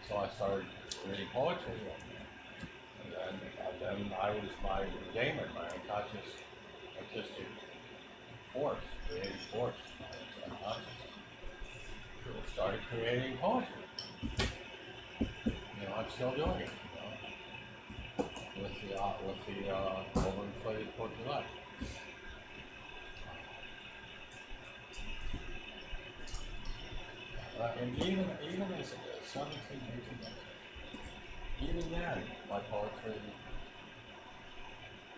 So I started reading poetry. And then I was my daemon, my unconscious artistic force, creative force, my unconscious. So I started creating poetry. I'm still doing it. overinflated portrait light. And even as 17, 18, even then, my poetry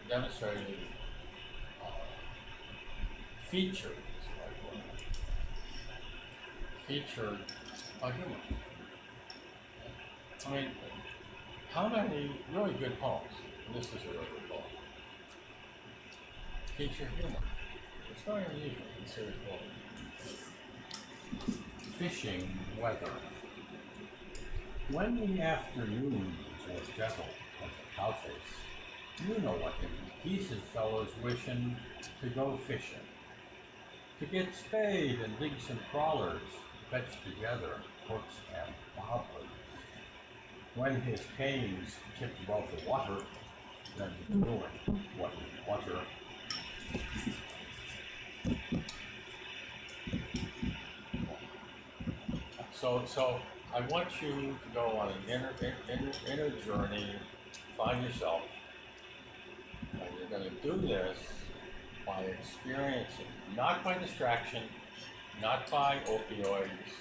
demonstrated featured is the right word. Featured a human. I mean, how many really good poems, and this is a really good poem, feature humor? It's very unusual in serious poetry. Fishing weather. When the afternoons were gentle as a cow face, you know what it means. Decent fellows wishing to go fishing, to get spade and dig some crawlers, fetch together hooks and bobbers. When his canes tipped above the water, then doing what he water. So I want you to go on an inner journey, find yourself, and you're going to do this by experiencing, not by distraction, not by opioids,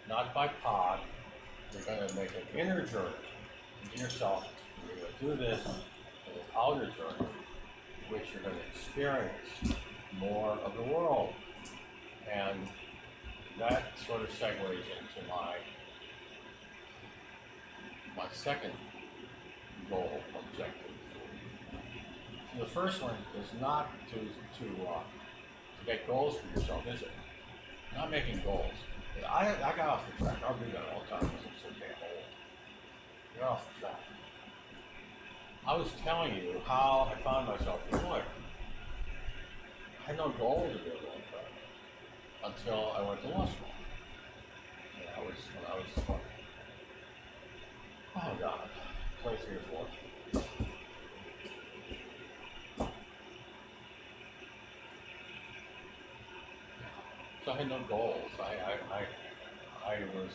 not by pot. You're going to make an inner journey into yourself. You're going to do this in an outer journey, which you're going to experience more of the world. And that sort of segues into my second goal objective. So the first one is not to make goals for yourself, is it? Not making goals. I got off the track. I'll do that all the time because I'm so damn old. You're off the track. I was telling you how I found myself a lawyer. I had no goal to be a lawyer until I went to law school. When I was 20. Oh God, 23 or 4. So I had no goals. I was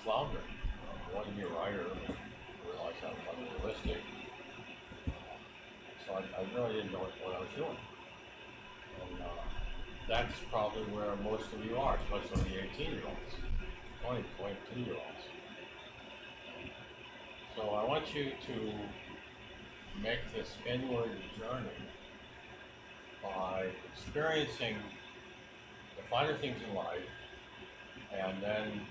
floundering. I wanted to be a writer and realized I was unrealistic. So I really didn't know what I was doing. And that's probably where most of you are, especially the 18-year-olds, 20, 22-year-olds. So I want you to make this inward journey by experiencing the finer things in life, and then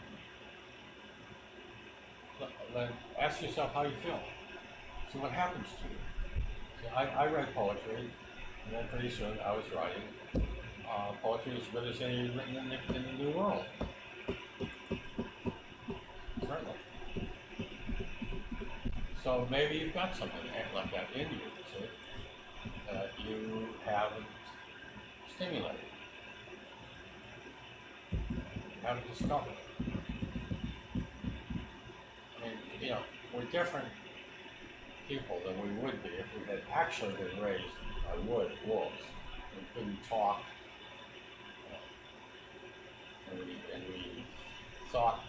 ask yourself how you feel. See what happens to you. See, I read poetry, and then pretty soon I was writing poetry as good as any written in the New World. Certainly. So maybe you've got something like that in you, see, that you haven't stimulated, you haven't discovered. I mean, you know, we're different people than we would be if we had actually been raised by wolves. We couldn't talk, and we thought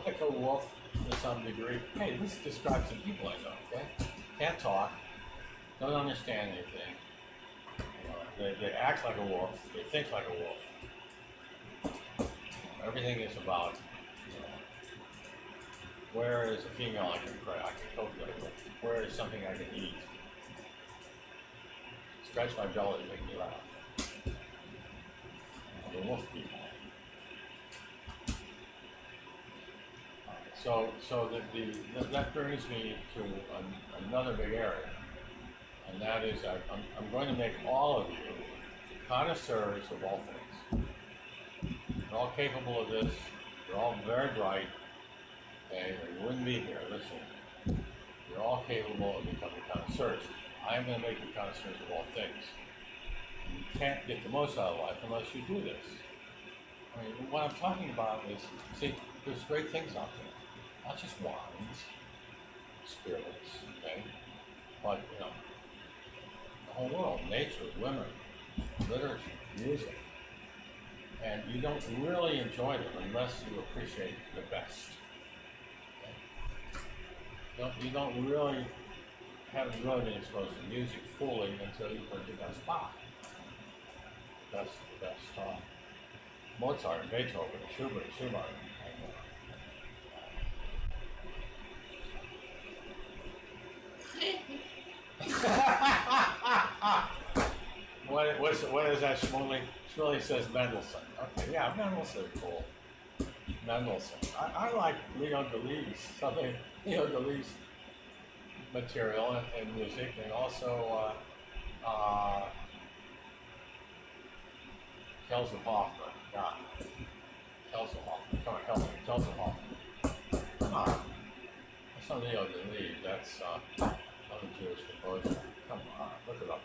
like a wolf to some degree. Hey, this describes some people I know, okay? Can't talk, don't understand anything. They act like a wolf, they think like a wolf. Everything is about, you know, where is a female I can copulate with? Where is something I can eat? Scratch my belly, make me laugh. The wolf people. So that brings me to another big area, and that is I'm going to make all of you connoisseurs of all things. You're all capable of this. You're all very bright. Okay, or you wouldn't be here listening. You're all capable of becoming connoisseurs. I'm going to make you connoisseurs of all things. And you can't get the most out of life unless you do this. I mean, what I'm talking about is, see, there's great things out there. Not just wines, spirits, okay? But, you know, the whole world, nature, women, literature, music. And you don't really enjoy them unless you appreciate the best. Okay? haven't really been exposed to music fully until you heard the best Bach. That's the best Mozart, Beethoven, Schubert. What is that, Shmuley? Shmuley says Mendelssohn. Okay, yeah, Mendelssohn, cool. Mendelssohn. I like Leo Deleuze, Leo Deleuze material and music, and also Tales of Hoffman. God. Tales of Hoffman. Come on, help me. Tales of Hoffman. Come on. That's not Leo Deleuze. That's another Jewish composer. Come on, look it up.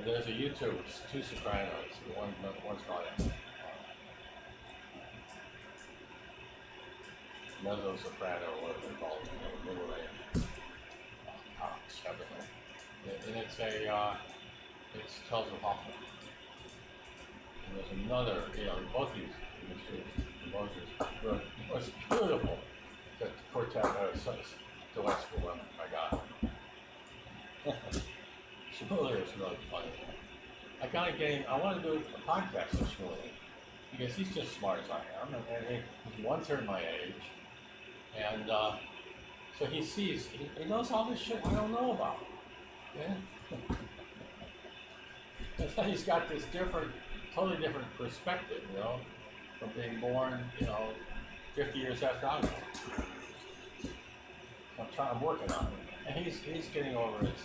There's a YouTube, two sopranos. One's not mezzo soprano, whatever they call it, middle range. Cox, everything. And it's Tales of Hoffman. And there's another, both these composers wrote the most beautiful quartet, duets for women. My God. Shmuley is really funny. I want to do a podcast with Shmuley because he's just as smart as I am, and he's 1/3 my age, and so he knows all this shit I don't know about. Yeah. And he's got this totally different perspective, from being born, 50 years after I was. I'm working on it, and he's getting over his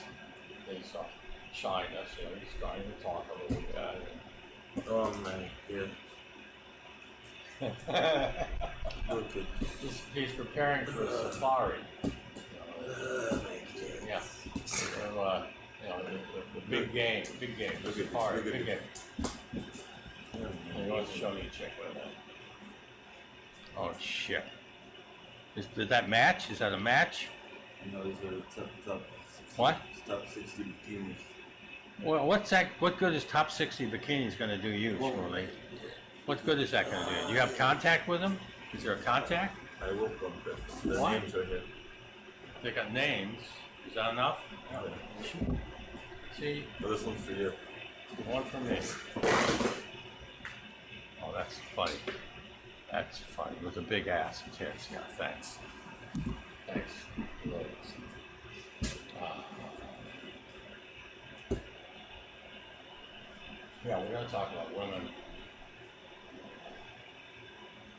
shyness. He's starting to talk a little bit. Oh man, yeah. Okay. He's preparing for a safari. Yeah. So, the big game, the safari, big game. And he wants to show me a chick with it. Oh shit! Does that match? Is that a match? No, these are top. What? Top 60 bikinis. Well, what's that? What good is top 60 bikinis going to do you, Shmuley? What good is that going to do? Do you have contact with them? Is there a contact? I will contact. The What? names are here. They got names. Is that enough? Yeah. See, But this one's for you. one for me. Oh, that's funny. That's funny. With a big ass and tits. Yeah, thanks. Thanks. Yeah, we're going to talk about women.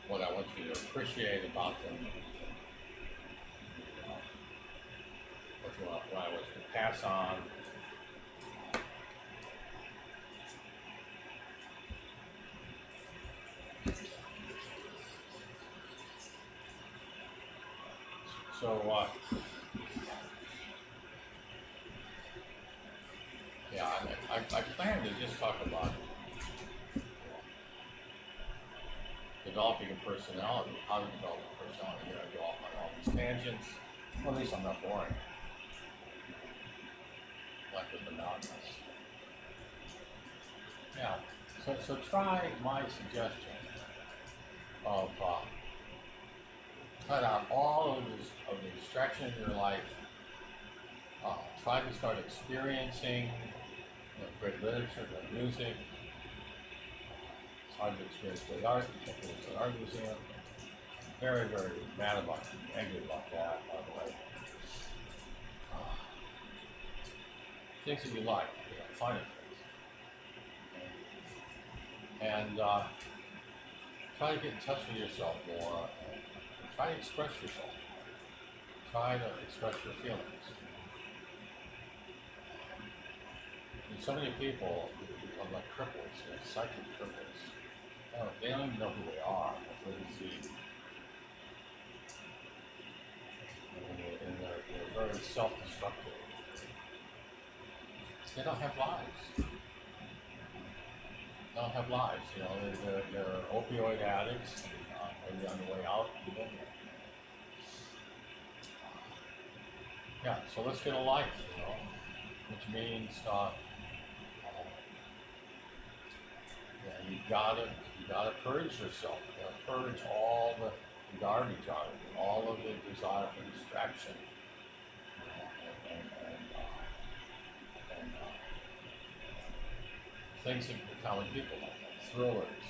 What I want you to appreciate about them. What I want you to pass on. So, yeah, I plan to just talk about developing a personality, how to develop a personality. Here I go off on all these tangents. Well, at least I'm not boring. Like with the mountains. Yeah. So try my suggestion of cut out all of the distraction in your life. Try to start experiencing great literature, great music. It's hard to experience great art. You can't go to an art museum. Very, very mad about it, angry about that, by the way. Things that you like, fun things. And try to get in touch with yourself more. Try to express yourself. Try to express your feelings. And so many people become like cripples, psychic cripples. They don't even know who they are. That's what you see. And they're very self-destructive. They don't have lives. They don't have lives. They're opioid addicts. Maybe on the way out, even. Yeah, so let's get a life, which means you gotta purge yourself. You gotta purge all the garbage out of it, all of the desire for distraction, and things that common people like that, thrillers,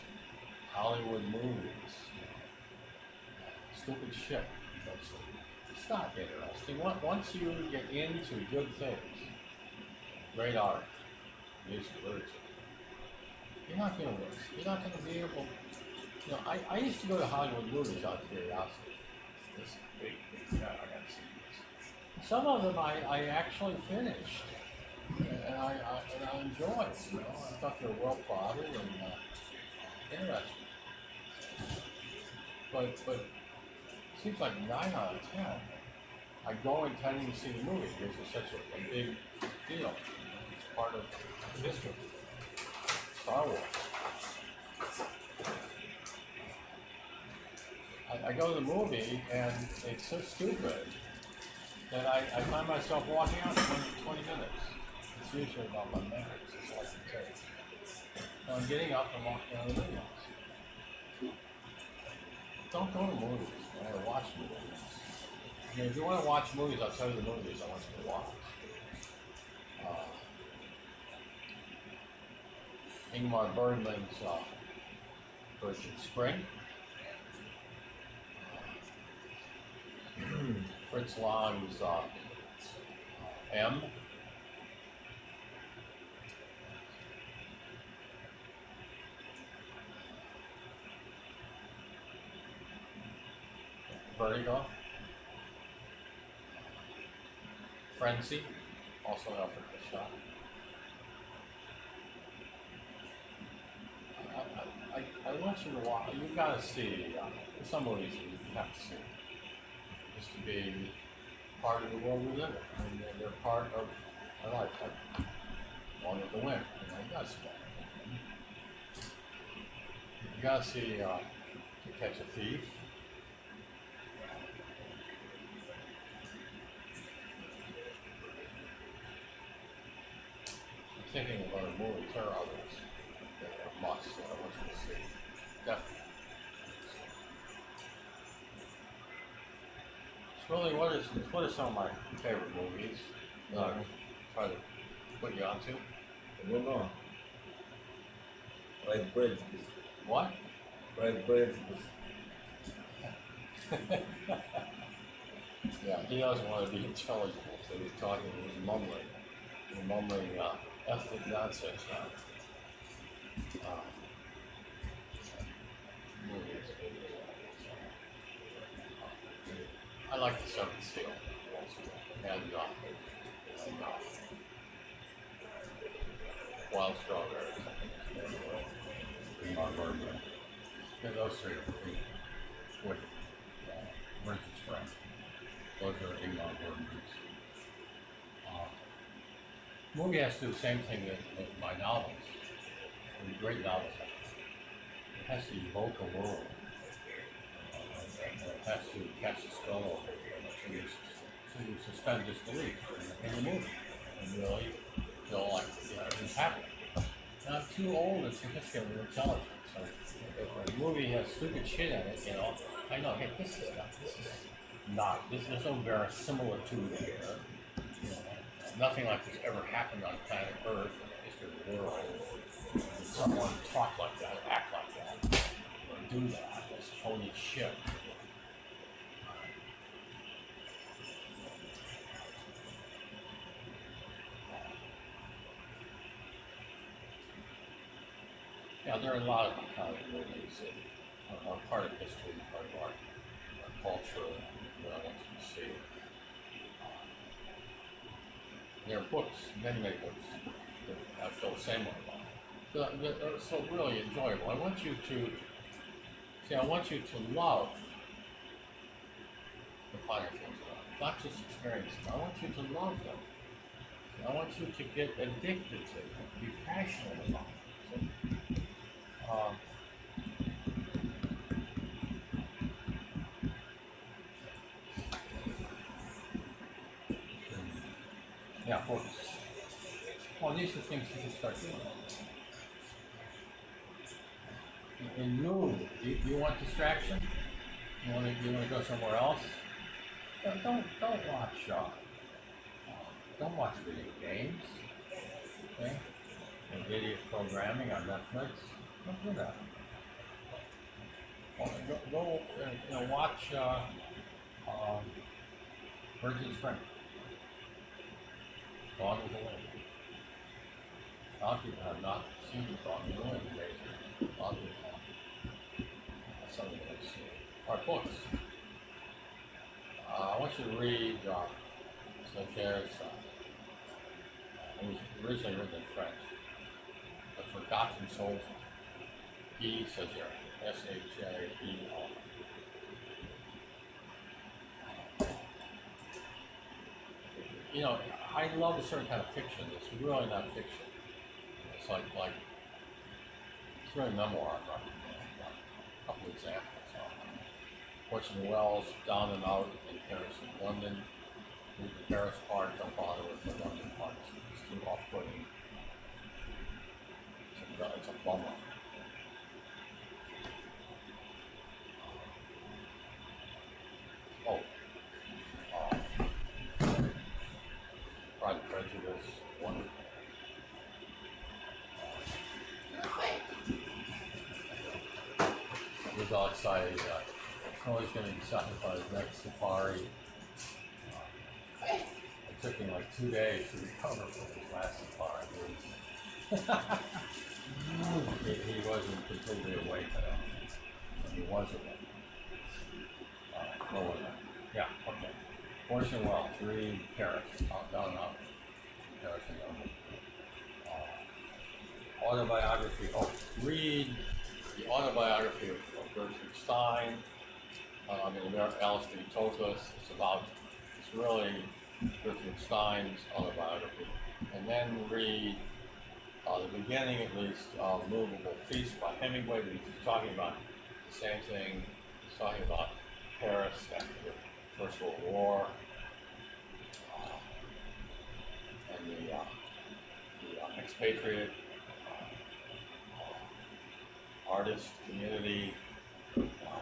Hollywood movies, stupid shit. It's not interesting. Once you get into good things, great art, music, literature, you're not going to be able. You know, I used to go to Hollywood movies out of curiosity. This big, I got to see this. Some of them I actually finished, and I enjoyed. You know, I thought they were well plotted and interesting. But it seems like 9 out of 10, I go intending to see the movie because it's such a big deal. It's part of history. Star Wars. I go to the movie and it's so stupid that I find myself walking out in 20 minutes. It's usually about my minutes. It's all I can take. So I'm getting up and walking out of the movie. Don't go to movies, man, or watch movies. I mean, if you want to watch movies, I'll tell you the movies I want you to watch. Ingmar Bergman's version Spring. Fritz Lang's M. Vertigo. Frenzy, also an African shot. I want you to watch. You gotta see. Some movies you have to see, just to be part of the world we live in. I mean, they're part of our life. Like One with the Wind. You know, you gotta see that. You gotta see To Catch a Thief. I'm thinking of other movies. There are others that are musts that I want you to see. Definitely. So really, what are some of my favorite movies that I try to put you onto? Move on. Like Bridge. What? Like Bridge. Yeah, he doesn't want to be intelligible, so he's talking, he's mumbling ethnic nonsense now. Movies. I like The Seventh Seal and Wild Strawberries. Ingmar Bergman. Yeah, those three with Richard Spring. Those are Ingmar Bergman's. Movie has to do the same thing that my novels. And great novels have to. It has to evoke a world. It has to catch the spell over it. So you suspend disbelief in the movie and really feel like it's happening. And I'm too old and sophisticated and intelligent. So if a movie has stupid shit in it, I know, hey, this is not, there's no verisimilitude here. Nothing like this ever happened on planet Earth in the history of the world. Someone talk like that, act like that, or do that. It's phony shit. Yeah, there are a lot of iconic movies that are part of history, part of our culture that I want you to see. There are books, many books, that I feel the same way about. They're so really enjoyable. I want you to love the finer things of life, not just experience them. I want you to love them. I want you to get addicted to them, be passionate about them. Yeah, books. Well, these are things you can start doing. And you want distraction? You wanna go somewhere else? Don't watch don't watch video games. Okay? And idiot programming on Netflix. Don't do that. Well, go watch Virgin Spring. Gone with the Wind. A lot of people have not seen Gone with the Wind. Amazing. A lot of people have. Something that's our books. I want you to read such as it was originally written in French, The Forgotten Soldier. Guy Sajer, S-H-A-E-R. You know, I love a certain kind of fiction. It's really not fiction. It's like it's really memoir. Right? A couple examples. Orson Welles, Down and Out in Paris and London. Read the Paris part, don't bother with the London part. It's too off-putting. It's a bummer. Pride and Prejudice, wonderful. He was all excited. Always going to be decided by his next safari. It took him like 2 days to recover from his last safari. He wasn't completely awake at all. He was awake. No one. Yeah, okay. Orson Welles, read Paris. Down, Paris and London. Autobiography. Read the autobiography of Gertrude Stein. Alistair told us it's really Gertrude Stein's autobiography. And then read the beginning, at least, of Movable Feast by Hemingway, because he's talking about the same thing. He's talking about Paris after the First World War, and the expatriate artist community,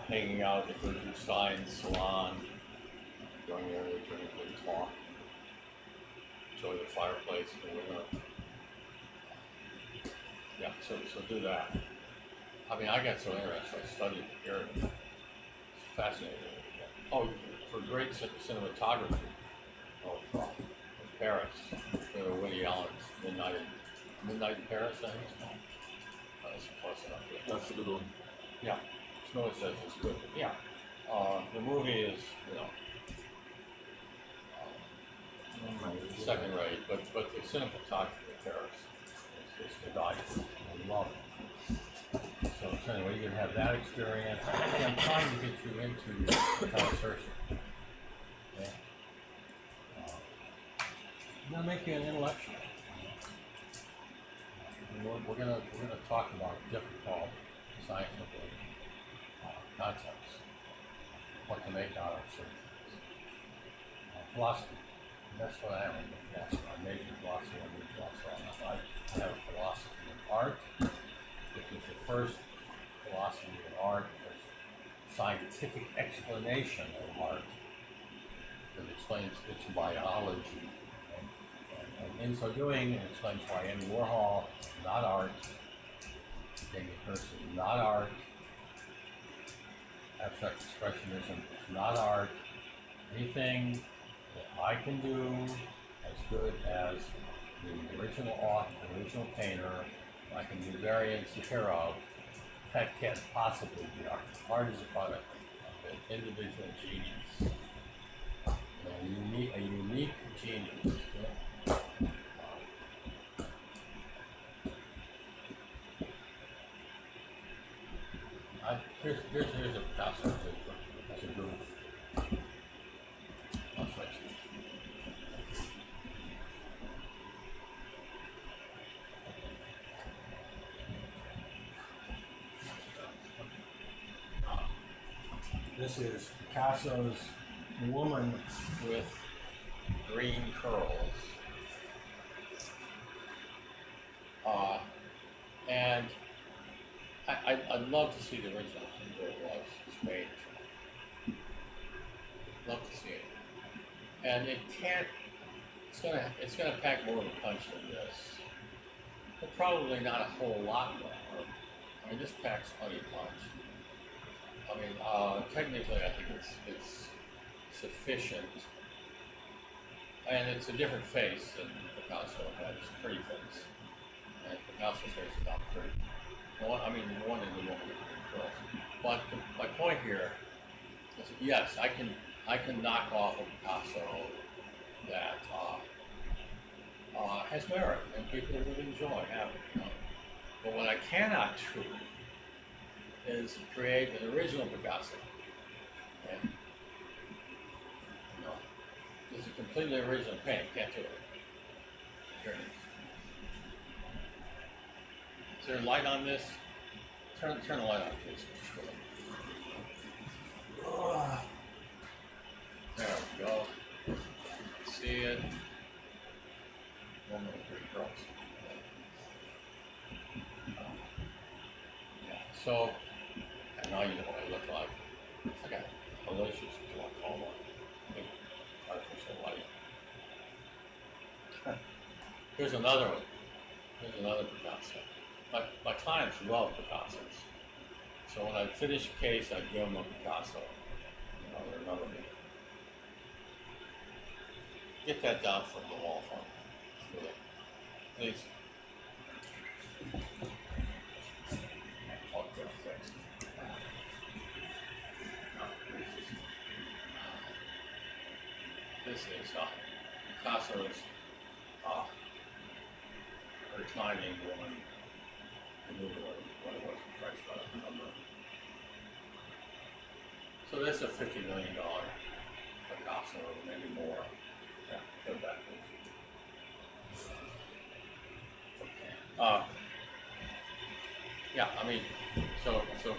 hanging out at Gertrude Stein's salon, going there to drink and talk, enjoy the fireplace in the winter. Yeah, so do that. I mean, I got so interested. I studied the period. It's fascinating. For great cinematography of Paris, Woody Allen's Midnight in Paris, I think it's called. That's close enough. That's a good one. Yeah. Snow says it's good. Yeah. The movie is, second rate, but the cinematography of Paris is to die for. I love it. So anyway, you can have that experience. I'm trying to get you into conversation. Okay? I'm gonna make you an intellectual. We're gonna talk about difficult scientific concepts, what to make out of certain things. Philosophy. That's what I am. I'm a philosopher. I major in philosophy. I read philosophy. I have a philosophy of art, which is the first philosophy of art, the first scientific explanation of art that explains its biology. And in so doing, it explains why Andy Warhol is not art, Damien Hirst is not art, abstract expressionism is not art. Anything that I can do as good as the original author, the original painter, I can do variants thereof, that can't possibly be art. Art is a product of an individual genius, a unique genius. Here's a passage as a goof. I'll show it to you. This is Picasso's Woman with Green Curls. And I'd love to see the original from where it was, Spain. Love to see it. And it can't. It's gonna pack more of a punch than this. But probably not a whole lot more. I mean, this packs plenty of punch. I mean, technically, I think it's sufficient. And it's a different face than Picasso had. It's a pretty face. And Picasso's face is not pretty. One is the one with the curls. But my point here is, yes, I can knock off a Picasso that has merit and people would enjoy having. But what I cannot do is create an original Picasso. And, it's a completely original paint. Can't do it. Here it is. Is there a light on this? Turn the light on, please. There we go. See it. 1 minute, 3 girls. Yeah. So, and now you know what I look like. I got malicious glaucoma. Artificial light. Here's another one. Here's another Picasso. My clients love Picassos. So when I finish a case, I give them a Picasso. They remember me. Get that down from the wall for me. Please. Oh, good, thanks. This is Picasso's reclining woman. I knew what it was in French, but I don't remember. So this is a $50 million Picasso, maybe more. Yeah, go back, please. Okay. Yeah, I mean, so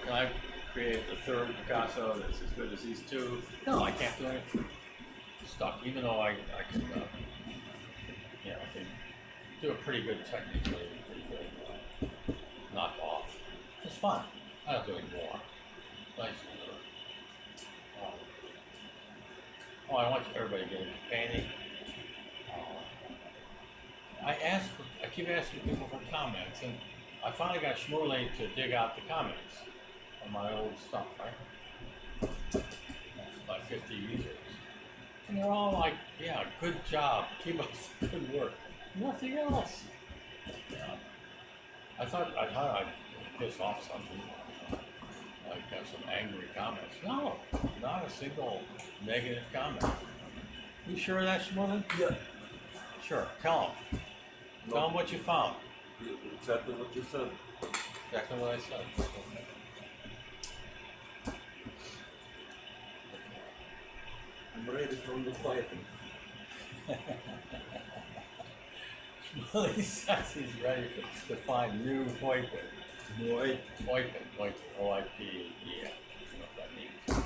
can I create a third Picasso that's as good as these two? No, I can't do anything. Stuck, even though I can, I can do a pretty good technically, pretty good knock off. It's fun. I don't do any more. Nice. I want everybody to get into painting. I keep asking people for comments, and I finally got Shmurley to dig out the comments on my old stuff, right? My 50 users. And they're all like, yeah, good job, keep up the good work. Nothing else. Yeah. I thought I'd piss off some people. Like have some angry comments. No, not a single negative comment. You sure of that, Shmurley? Yeah. Sure, tell them. No. Tell them what you found. Exactly what you said. Exactly what I said. Okay. I'm ready from the fighting. Shmurley says he's ready to find new Hoypen. Hoypen, O-I-P-E-N. You know what that means.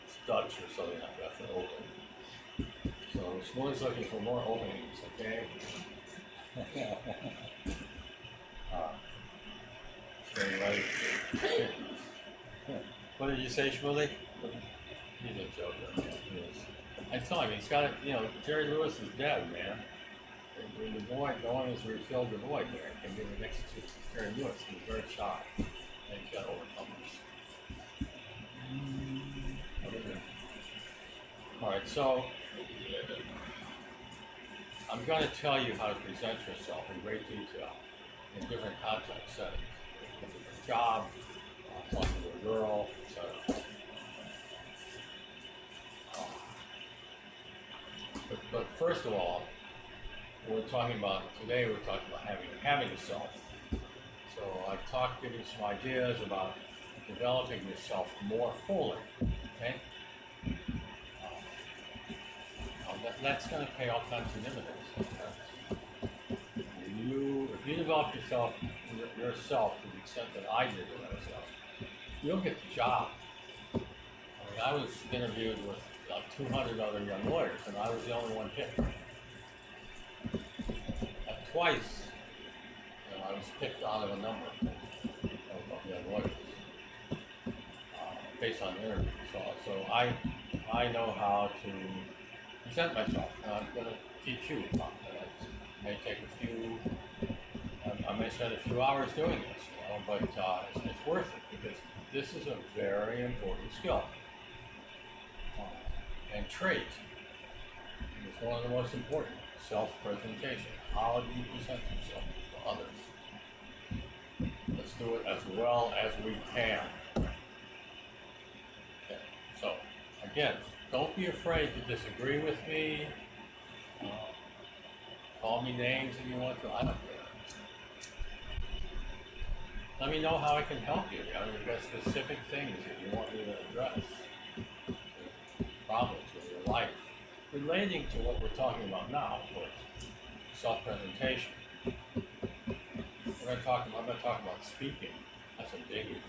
It's Dutch or something like that for open. So Shmurley's looking for more openings, okay? Getting ready. What did you say, Shmurley? He's a joker. Yeah, he is. I told him, he's got to, Jerry Lewis is dead, man. The void, no one has refilled the void there. Can be the next to Jerry Lewis. He's very shy. And he's got overcomers. Alright, so I'm going to tell you how to present yourself in great detail in different context settings. A job, talking to a girl, etc. But first of all, we're talking about having a self. So I've given you some ideas about developing yourself more fully. Okay, that's going to pay all kinds of dividends. If you develop yourself to the extent that I did with myself, you'll get the job. I mean, I was interviewed with like 200 other young lawyers, and I was the only one picked. Twice, I was picked out of a number of young lawyers. based on interviews. So I know how to present myself. And I'm going to teach you about that. It may take a few. I may spend a few hours doing this, but it's worth it because this is a very important skill and trait. It's one of the most important. Self-presentation. How do you present yourself to others? Let's do it as well as we can. Okay. So, again, don't be afraid to disagree with me. Call me names if you want to. I don't care. Let me know how I can help you. You've got specific things that you want me to address. Problems with your life. Relating to what we're talking about now, of course. Self-presentation. I'm going to talk about speaking. That's a biggie.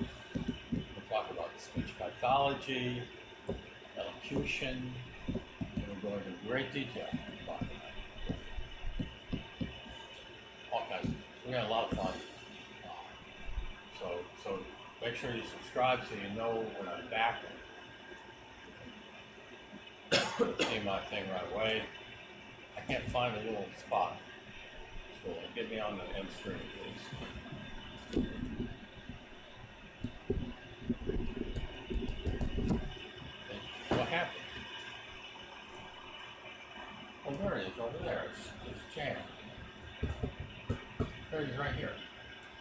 We'll talk about speech pathology, elocution, and we'll go into great detail about that. All kinds of things. We had a lot of fun. So make sure you subscribe so you know when I'm back. See my thing right away. I can't find a little spot. So get me on the M stream, please.